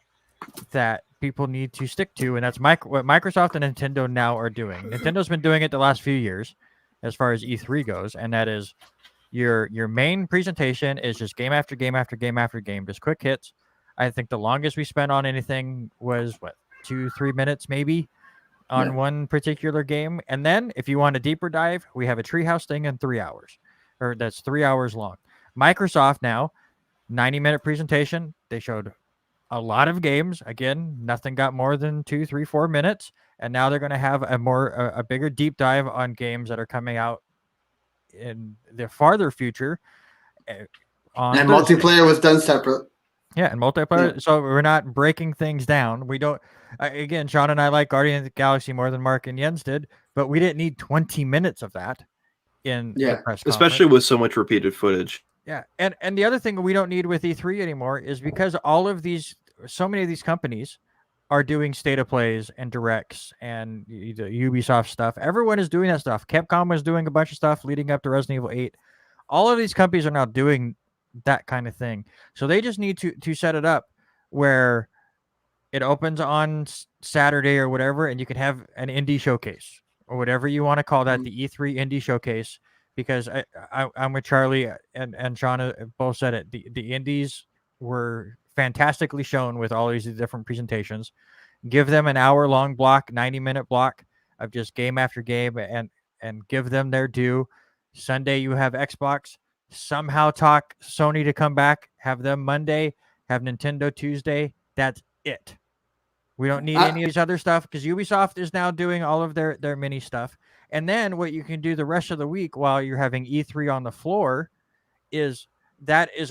that people need to stick to, and that's what Microsoft and Nintendo now are doing. Nintendo's been doing it the last few years as far as E3 goes, and that is your main presentation is just game after game after game after game, just quick hits. I think the longest we spent on anything was 2-3 minutes maybe on one particular game. And then if you want a deeper dive, we have a treehouse thing in 3 hours, or that's 3 hours long. Microsoft now, 90-minute presentation. They showed a lot of games. Again, nothing got more than 2, 3, 4 minutes. And now they're going to have a bigger deep dive on games that are coming out in the farther future. And multiplayer was done separate. Yeah, and multiplayer. Yeah. So we're not breaking things down. We don't. Again, Sean and I like Guardians of the Galaxy more than Mark and Jens did, but we didn't need 20 minutes of that in the press conference. Especially with so much repeated footage. Yeah, and the other thing we don't need with E3 anymore is because so many of these companies are doing state of plays and directs and the Ubisoft stuff. Everyone is doing that stuff. Capcom was doing a bunch of stuff leading up to Resident Evil 8. All of these companies are now doing that kind of thing. So they just need to set it up where it opens on Saturday or whatever, and you can have an indie showcase or whatever you want to call that, the E3 indie showcase. Because I'm with Charlie and Shauna both said it. The indies were fantastically shown with all these different presentations. Give them an hour-long block, 90-minute block of just game after game, and give them their due. Sunday you have Xbox. Somehow talk Sony to come back. Have them Monday. Have Nintendo Tuesday. That's it. We don't need any of these other stuff because Ubisoft is now doing all of their mini stuff. And then what you can do the rest of the week while you're having E3 on the floor is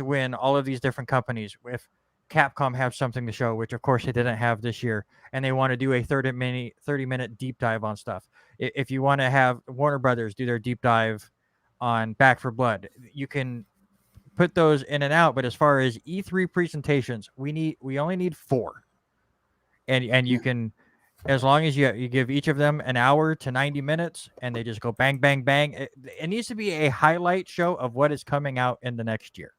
when all of these different companies, if Capcom have something to show, which of course they didn't have this year, and they want to do a 30-minute deep dive on stuff. If you want to have Warner Brothers do their deep dive on Back 4 Blood, you can put those in and out. But as far as E3 presentations, we only need 4. And you can, as long as you give each of them an hour to 90 minutes and they just go bang, bang, bang. It needs to be a highlight show of what is coming out in the next year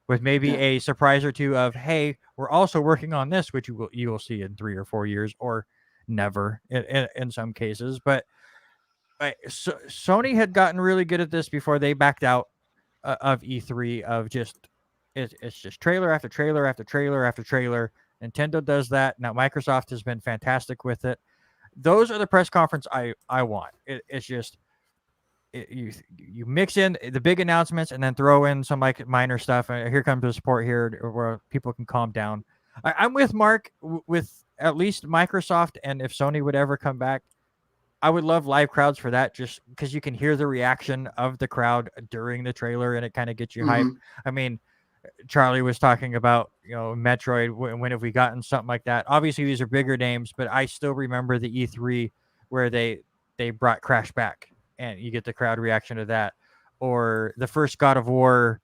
with maybe a surprise or two of, hey, we're also working on this, which you will see in 3 or 4 years or never in some cases. But Sony had gotten really good at this before they backed out of E3 of just, it's just trailer after trailer after trailer after trailer. Nintendo does that. Now Microsoft has been fantastic with it. Those are the press conference I want. It's just you mix in the big announcements and then throw in some like minor stuff. Here comes the support here where people can calm down. I'm with Mark with at least Microsoft, and if Sony would ever come back, I would love live crowds for that, just because you can hear the reaction of the crowd during the trailer and it kind of gets you hyped. I mean, Charlie was talking about, Metroid. When have we gotten something like that? Obviously, these are bigger names, but I still remember the E3 where they brought Crash back, and you get the crowd reaction to that. Or the first God of War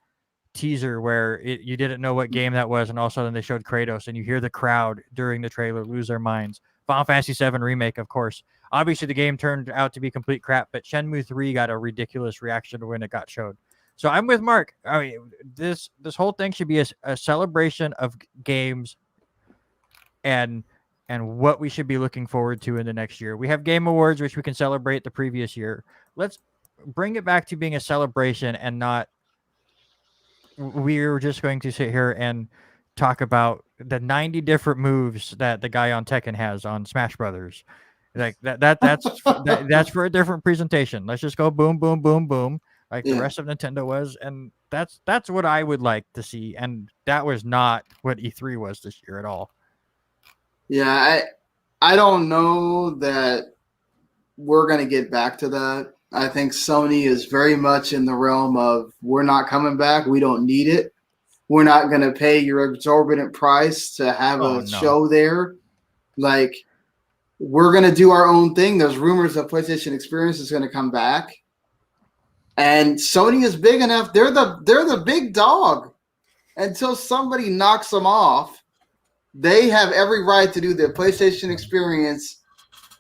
teaser where you didn't know what game that was, and all of a sudden they showed Kratos, and you hear the crowd during the trailer lose their minds. Final Fantasy VII Remake, of course. Obviously, the game turned out to be complete crap, but Shenmue 3 got a ridiculous reaction when it got showed. So I'm with Mark. I mean, this whole thing should be a celebration of games and what we should be looking forward to in the next year. We have Game Awards, which we can celebrate the previous year. Let's bring it back to being a celebration and not we're just going to sit here and talk about the 90 different moves that the guy on Tekken has on Smash Brothers. Like that's for a different presentation. Let's just go boom, boom, boom, boom. Like the rest of Nintendo was, and that's what I would like to see, and that was not what E3 was this year at all. Yeah, I don't know that we're going to get back to that. I think Sony is very much in the realm of we're not coming back. We don't need it. We're not going to pay your exorbitant price to have a show there. Like, we're going to do our own thing. There's rumors that PlayStation Experience is going to come back. And Sony is big enough. They're the big dog. Until somebody knocks them off, they have every right to do their PlayStation Experience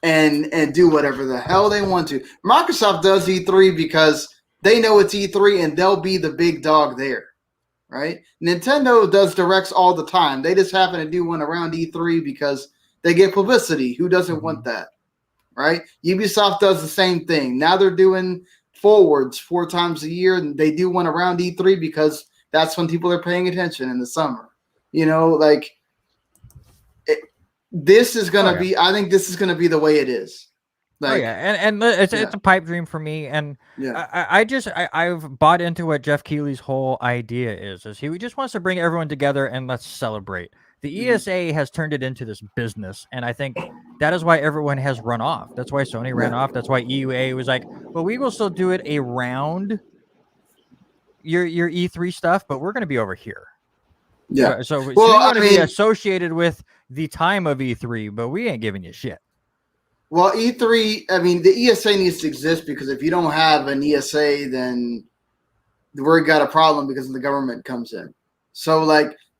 and do whatever the hell they want to. Microsoft does E3 because they know it's E3 and they'll be the big dog there, right? Nintendo does directs all the time. They just happen to do one around E3 because they get publicity. Who doesn't want that, right? Ubisoft does the same thing. Now they're doing forwards 4 times a year, and they do one around E3 because that's when people are paying attention in the summer. This is going to be, I think this is going to be the way it is. And it's a pipe dream for me. And I've bought into what Jeff Keighley's whole idea is he just wants to bring everyone together and let's celebrate. The ESA has turned it into this business, and I think that is why everyone has run off. That's why Sony ran off. That's why EUA was like, well, we will still do it around your E3 stuff, but we're going to be over here. Yeah. So we want to be associated with the time of E3, but we ain't giving you shit. Well, E3, the ESA needs to exist because if you don't have an ESA, then we've got a problem because the government comes in. So,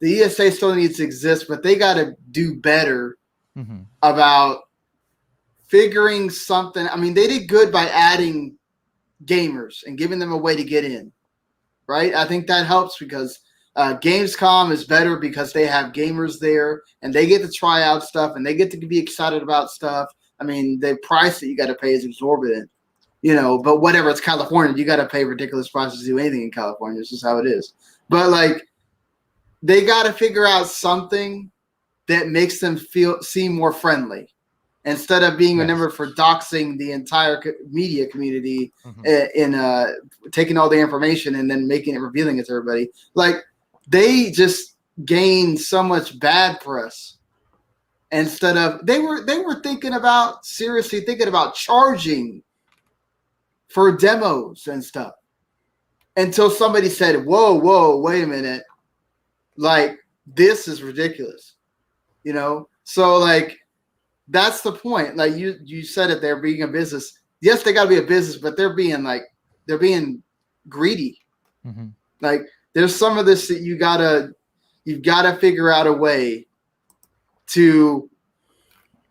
the ESA still needs to exist, but they got to do better about figuring something. I mean, they did good by adding gamers and giving them a way to get in, right? I think that helps because Gamescom is better because they have gamers there and they get to try out stuff and they get to be excited about stuff. I mean, the price that you got to pay is exorbitant, but whatever, it's California. You got to pay ridiculous prices to do anything in California. It's just how it is. But like, they got to figure out something that makes them seem more friendly instead of being remembered for doxing the entire media community in taking all the information and then revealing it to everybody. Like, they just gained so much bad press instead of they were seriously thinking about charging for demos and stuff until somebody said, whoa, wait a minute. Like, this is ridiculous, So like, that's the point. Like you said it, they're being a business. Yes, they got to be a business, but they're being greedy. Like, there's some of this that you've got to figure out a way to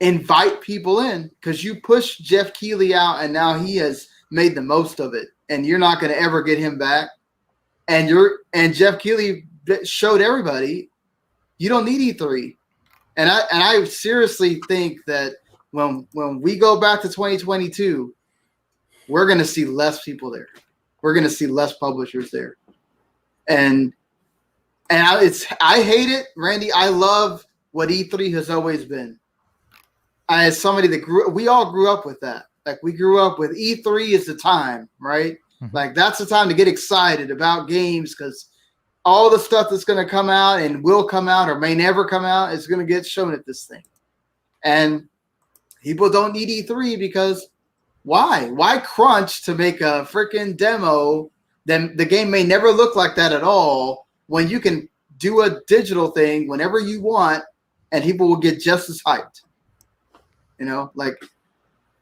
invite people in because you pushed Jeff Keighley out and now he has made the most of it and you're not going to ever get him back. And Jeff Keighley showed everybody you don't need E3. And I seriously think that when we go back to 2022, we're going to see less people there. We're going to see less publishers there. And I hate it, Randy. I love what E3 has always been. As somebody that we all grew up with that. Like, we grew up with E3 is the time, right? Like, that's the time to get excited about games because all the stuff that's going to come out and will come out or may never come out is going to get shown at this thing. And people don't need E3 because why? Why crunch to make a freaking demo? Then the game may never look like that at all when you can do a digital thing whenever you want and people will get just as hyped. Like,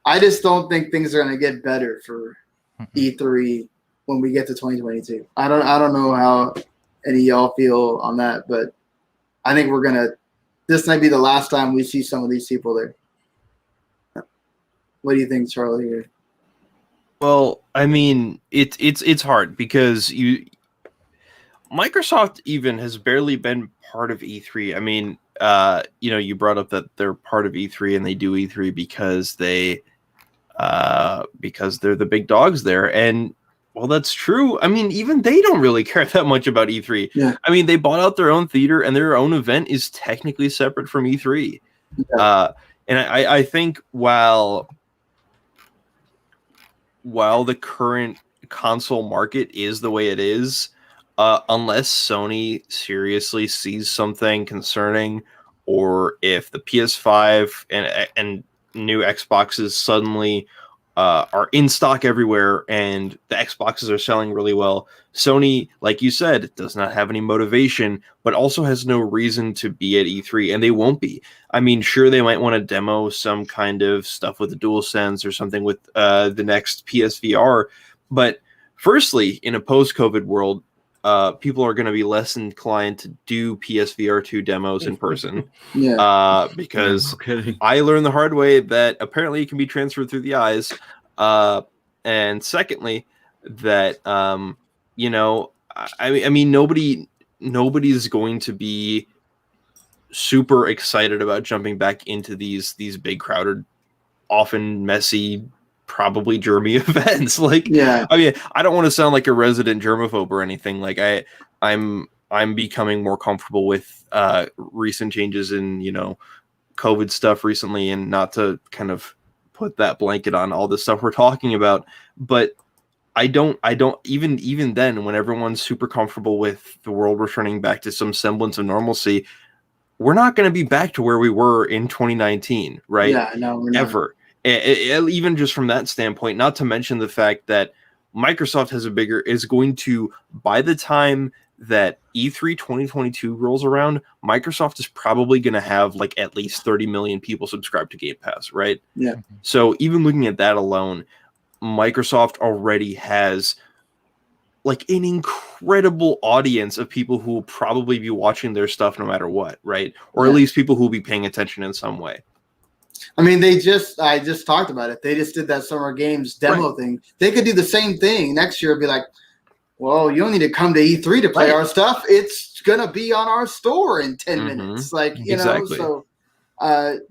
I just don't think things are going to get better for E3 when we get to 2022. I don't know how any of y'all feel on that, but I think this might be the last time we see some of these people there. What do you think, Charlie? Here? Well, I mean, it's hard because Microsoft even has barely been part of E3. I mean, you brought up that they're part of E3 and they do E3 because they're the big dogs there. And well, that's true. I mean, even they don't really care that much about E3. Yeah. I mean, they bought out their own theater and their own event is technically separate from E3. Yeah. And I think while the current console market is the way it is, unless Sony seriously sees something concerning, or if the PS5 and new Xboxes suddenly are in stock everywhere and the Xboxes are selling really well, Sony, like you said, does not have any motivation, but also has no reason to be at E3, and they won't be. I mean, sure, they might want to demo some kind of stuff with the DualSense or something with the next PSVR, but firstly, in a post-COVID world, people are going to be less inclined to do PSVR 2 demos in person. Because I learned the hard way that apparently it can be transferred through the eyes. And secondly, that, I mean, nobody's going to be super excited about jumping back into these big crowded, often messy, probably germy events. Like, I mean, I don't want to sound like a resident germaphobe or anything. Like, I'm becoming more comfortable with recent changes in COVID stuff recently, and not to kind of put that blanket on all the stuff we're talking about, but I don't even then, when everyone's super comfortable with the world returning back to some semblance of normalcy, we're not going to be back to where we were in 2019, right? Yeah, no, we're not. Ever. Even just from that standpoint, not to mention the fact that Microsoft is going to, by the time that E3 2022 rolls around, Microsoft is probably going to have like at least 30 million people subscribed to Game Pass, right? Yeah. So even looking at that alone, Microsoft already has like an incredible audience of people who will probably be watching their stuff no matter what, right? Or at least people who will be paying attention in some way. I mean, I just talked about it. They just did that Summer Games demo thing. They could do the same thing next year. Be like, well, you don't need to come to E3 to play our stuff. It's gonna be on our store in 10 minutes. Like, you know, so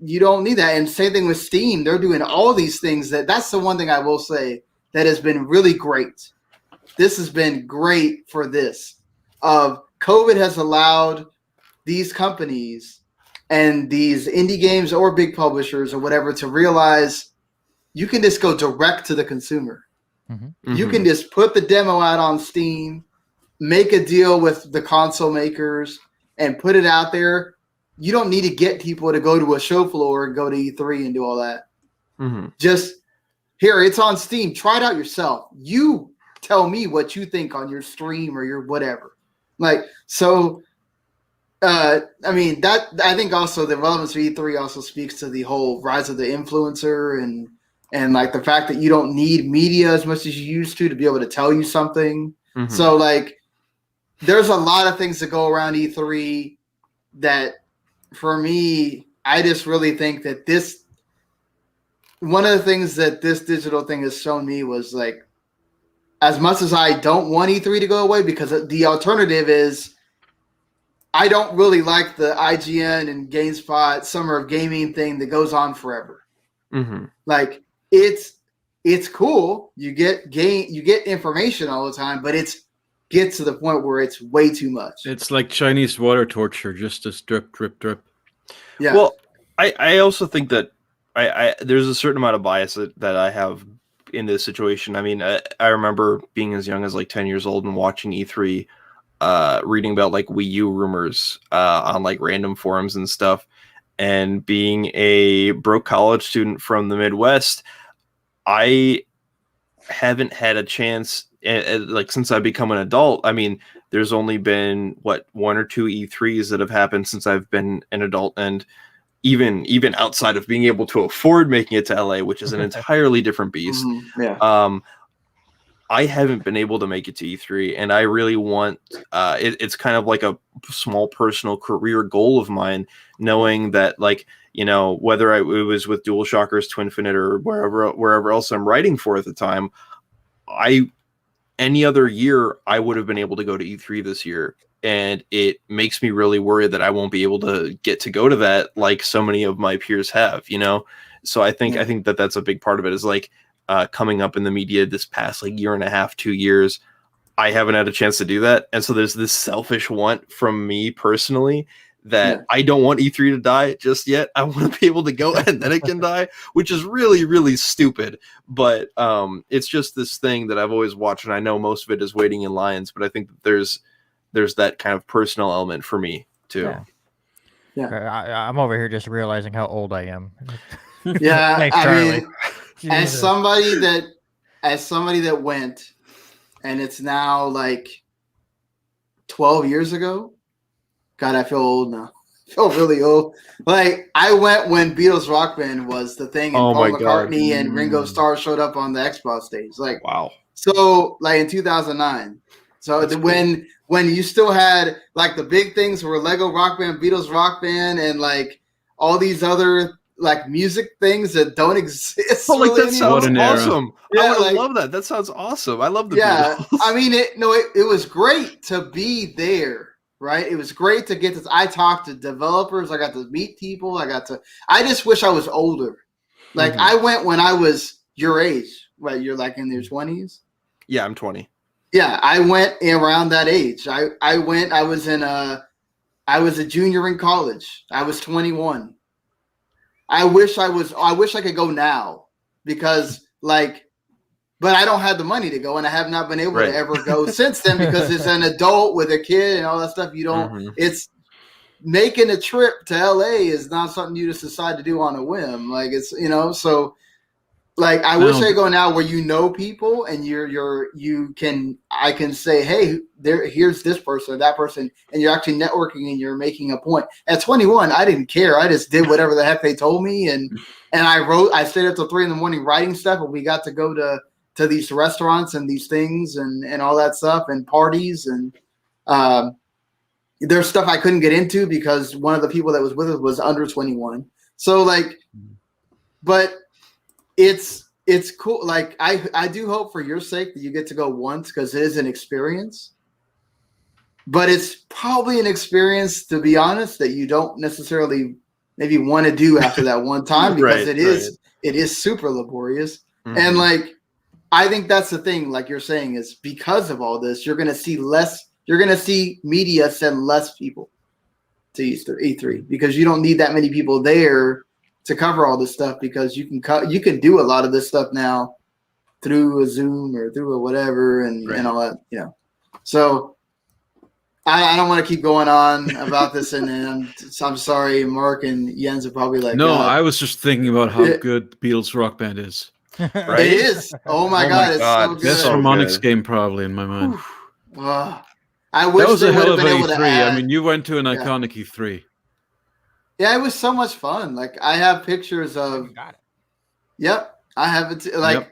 you don't need that. And same thing with Steam. They're doing all these things. That's the one thing I will say that has been really great. This has been great for this. COVID has allowed these companies and these indie games or big publishers or whatever to realize you can just go direct to the consumer. You can just put the demo out on Steam, make a deal with the console makers, and put it out there. You don't need to get people to go to a show floor and go to E3 and do all that. Just here, it's on Steam. Try it out yourself. You tell me what you think on your stream or your whatever. Like, so, I mean, that I think also the relevance of E3 also speaks to the whole rise of the influencer and like the fact that you don't need media as much as you used to be able to tell you something. So like, there's a lot of things that go around E3 that for me, I just really think that one of the things that this digital thing has shown me was like, as much as I don't want E3 to go away, because the alternative is I don't really like the IGN and GameSpot Summer of Gaming thing that goes on forever. Like, it's cool. You get information all the time, but gets to the point where it's way too much. It's like Chinese water torture, just a drip, drip, drip. Yeah. Well, I also think that I there's a certain amount of bias that I have in this situation. I mean, I remember being as young as like 10 years old and watching E3, reading about like Wii U rumors on like random forums and stuff, and being a broke college student from the Midwest, I haven't had a chance like since I've become an adult. I mean, there's only been one or two E3s that have happened since I've been an adult, and even outside of being able to afford making it to LA, which is an entirely different beast. I haven't been able to make it to E3, and I really want it's kind of like a small personal career goal of mine, knowing that, like, you know, whether it was with DualShockers, Twinfinite, or wherever else I'm writing for at the time, any other year I would have been able to go to E3 this year, and it makes me really worried that I won't be able to get to go to that like so many of my peers have, you know. So I think that that's a big part of it, is like coming up in the media this past like year and a half, 2 years, I haven't had a chance to do that, and so there's this selfish want from me personally that I don't want E3 to die just yet. I want to be able to go and then it can die, which is really, really stupid. But it's just this thing that I've always watched, and I know most of it is waiting in lines, but I think that there's that kind of personal element for me too. I'm over here just realizing how old I am. Yeah. Thanks, I Charlie. mean, as somebody that went, and it's now like 12 years ago. God, I feel old now. I feel really old. Like, I went when Beatles Rock Band was the thing, and Paul McCartney and Ringo Starr showed up on the Xbox stage. Like, wow. So, like, in 2009. So when you still had like the big things were Lego Rock Band, Beatles Rock Band, and like all these other like music things that don't exist. Oh, like, that sounds awesome. I would love that. That sounds awesome. I love the Beatles. I mean, it was great to be there. Right. It was great to get this. I talked to developers. I got to meet people. I just wish I was older. Like, I went when I was your age. Right. You're like in your 20s. Yeah, I'm 20. Yeah. I went around that age. I was a junior in college. I was 21. I wish I could go now, because like, but I don't have the money to go, and I have not been able to ever go since then, because it's an adult with a kid and all that stuff. You don't, it's making a trip to LA is not something you just decide to do on a whim. Like, it's, you know, so like, I wish I could go now where you know people, and I can say, hey, here's this person or that person, and you're actually networking and you're making a point. At 21, I didn't care. I just did whatever the heck they told me, and I stayed up till 3 a.m. writing stuff, and we got to go to these restaurants and these things and all that stuff, and parties, and there's stuff I couldn't get into because one of the people that was with us was under 21. So like, but it's cool. Like I do hope for your sake that you get to go once because it is an experience. But it's probably an experience, to be honest, that you don't necessarily maybe want to do after that one time because it is super laborious. Mm-hmm. And like I think that's the thing, like you're saying, is because of all this, you're gonna see media send less people to E3 because you don't need that many people there to cover all this stuff because you can do a lot of this stuff now through a Zoom or through a whatever and all that, you know. So I don't want to keep going on about this, and I'm sorry, Mark and Jens are probably like, no, I was just thinking about how good Beatles Rock Band is. Right? It is. Oh my god, it's so good. Best harmonics game probably in my mind. I wish that was they a hell would of have an been able E3. to add, I mean, you went to an iconic E3. Yeah, it was so much fun. Like I have pictures of. Yep, I have it.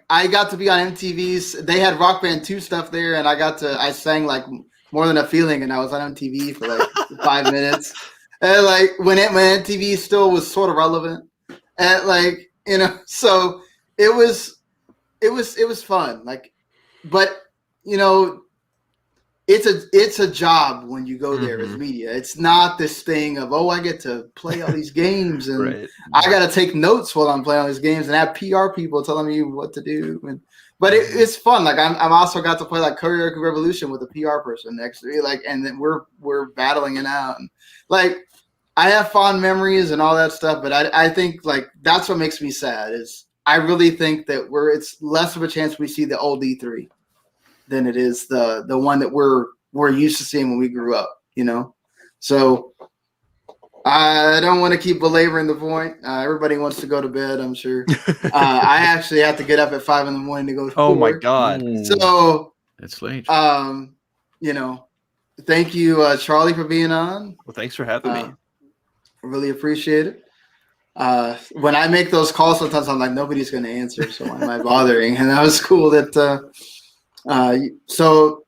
I got to be on MTV's. They had Rock Band 2 stuff there, and I sang like More Than a Feeling, and I was on MTV for like 5 minutes. And like when MTV still was sort of relevant, and like you know, so it was fun. Like, but you know, it's a job when you go there as media. It's not this thing of I get to play all these games and I got to take notes while I'm playing all these games and have PR people telling me what to do. But it's fun. Like I'm also got to play like Karaoke Revolution with a PR person next to me. Like, and then we're battling it out. And like I have fond memories and all that stuff. But I think like that's what makes me sad is I really think that it's less of a chance we see the old E3 than it is the one that we're used to seeing when we grew up, you know. So I don't want to keep belaboring the point. Everybody wants to go to bed, I'm sure. I actually have to get up at 5 a.m. to go to Oh my work. god! So it's late. You know, thank you, Charlie, for being on. Well, thanks for having me. Really appreciate it. When I make those calls, sometimes I'm like, nobody's going to answer, so why am I bothering? And that was cool that. So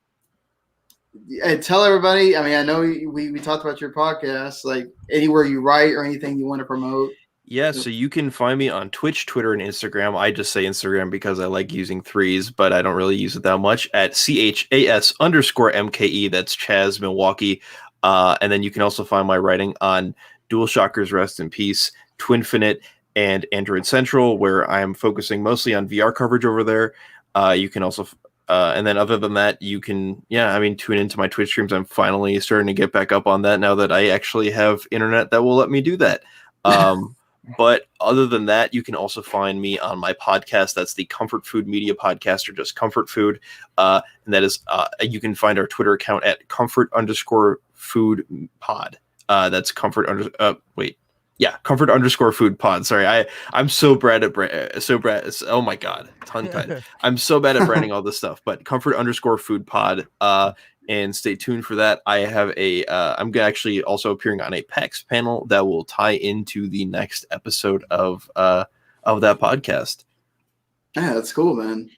tell everybody, I mean, I know we talked about your podcast, like anywhere you write or anything you want to promote. Yeah, so you can find me on Twitch, Twitter, and Instagram. I just say Instagram because I like using threes, but I don't really use it that much at CHAS_MKE. That's Chaz Milwaukee. And then you can also find my writing on DualShockers Rest in Peace, Twinfinite, and Android Central, where I am focusing mostly on VR coverage over there. You can also and then other than that, you can, tune into my Twitch streams. I'm finally starting to get back up on that now that I actually have internet that will let me do that. But other than that, you can also find me on my podcast. That's the Comfort Food Media Podcast, or just Comfort Food. And that is, you can find our Twitter account at comfort_food pod. That's comfort_food pod. Sorry, I'm so bad at oh my god, tongue tied. I'm so bad at branding all this stuff. But comfort_food pod. And stay tuned for that. I have I'm actually also appearing on a PAX panel that will tie into the next episode of that podcast. Yeah, that's cool, man.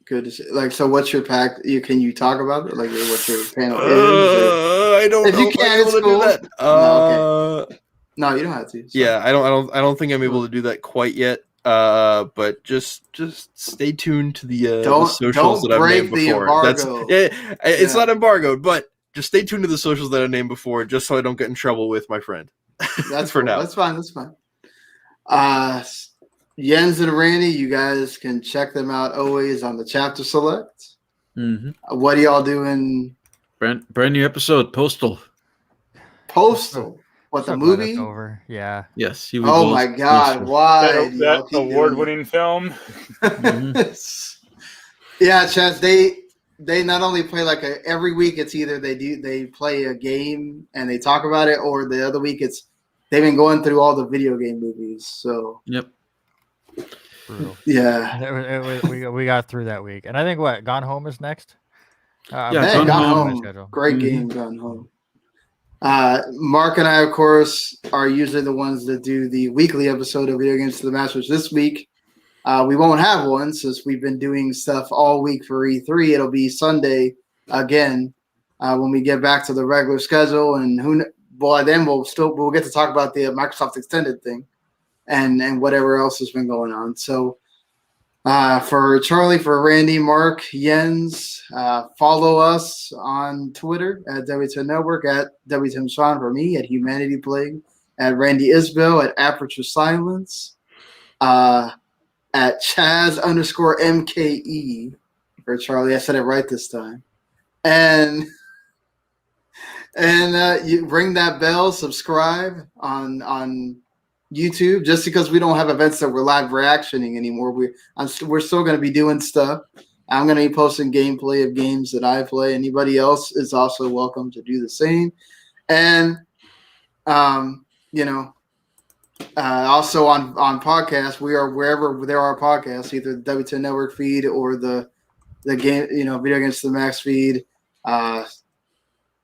Good to see. Like, so what's your pack? Can you talk about it? Like, what your panel is? I don't know. If you can, it's cool. Do that. No, okay. No, you don't have to. So. Yeah, I don't think I'm able to do that quite yet. But just stay tuned to the socials that I've named before. It's not embargoed, but just stay tuned to the socials that I named before, just so I don't get in trouble with my friend. That's for cool. now. That's fine. Jens and Randy, you guys can check them out always on the Chapter Select. Mm-hmm. What are y'all doing? Brand new episode, Postal. What, the movie? Over. Yeah. Yes. Oh my God! Why that award-winning film? Mm-hmm. Yeah, Chaz. They not only play like every week. It's either they play a game and they talk about it, or the other week they've been going through all the video game movies. So yep. Brutal. Yeah. We got through that week, and I think Gone Home is next. Gone Home. Great game, Gone Home. Mark and I, of course, are usually the ones that do the weekly episode of Video Games to the Masters. This week, we won't have one since we've been doing stuff all week for E3. It'll be Sunday again when we get back to the regular schedule, and then we'll get to talk about the Microsoft Extended thing. and whatever else has been going on. So for Charlie, for Randy, Mark, Jens, follow us on Twitter at W10 Network, at W10 Sean, for me, at Humanity Plague, at Randy Isbell, at Aperture Silence, at Chaz_MKE for Charlie. I said it right this time. And you ring that bell, subscribe on YouTube. Just because we don't have events that we're live reactioning anymore, we're still going to be doing stuff. I'm going to be posting gameplay of games that I play. Anybody else is also welcome to do the same. And also on podcasts, we are wherever there are podcasts, either the W10 Network feed or the game, Video Against the Max feed. The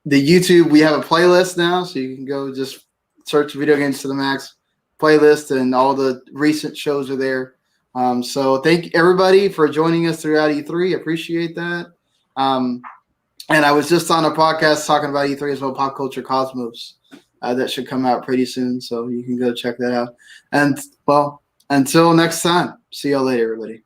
YouTube, we have a playlist now, so you can go just search Video Games to the Max playlist, and all the recent shows are there. So thank everybody for joining us throughout E3. Appreciate that. And I was just on a podcast talking about E3 as well, Pop Culture Cosmos. That should come out pretty soon, so you can go check that out. And, well, until next time, see y'all later, everybody.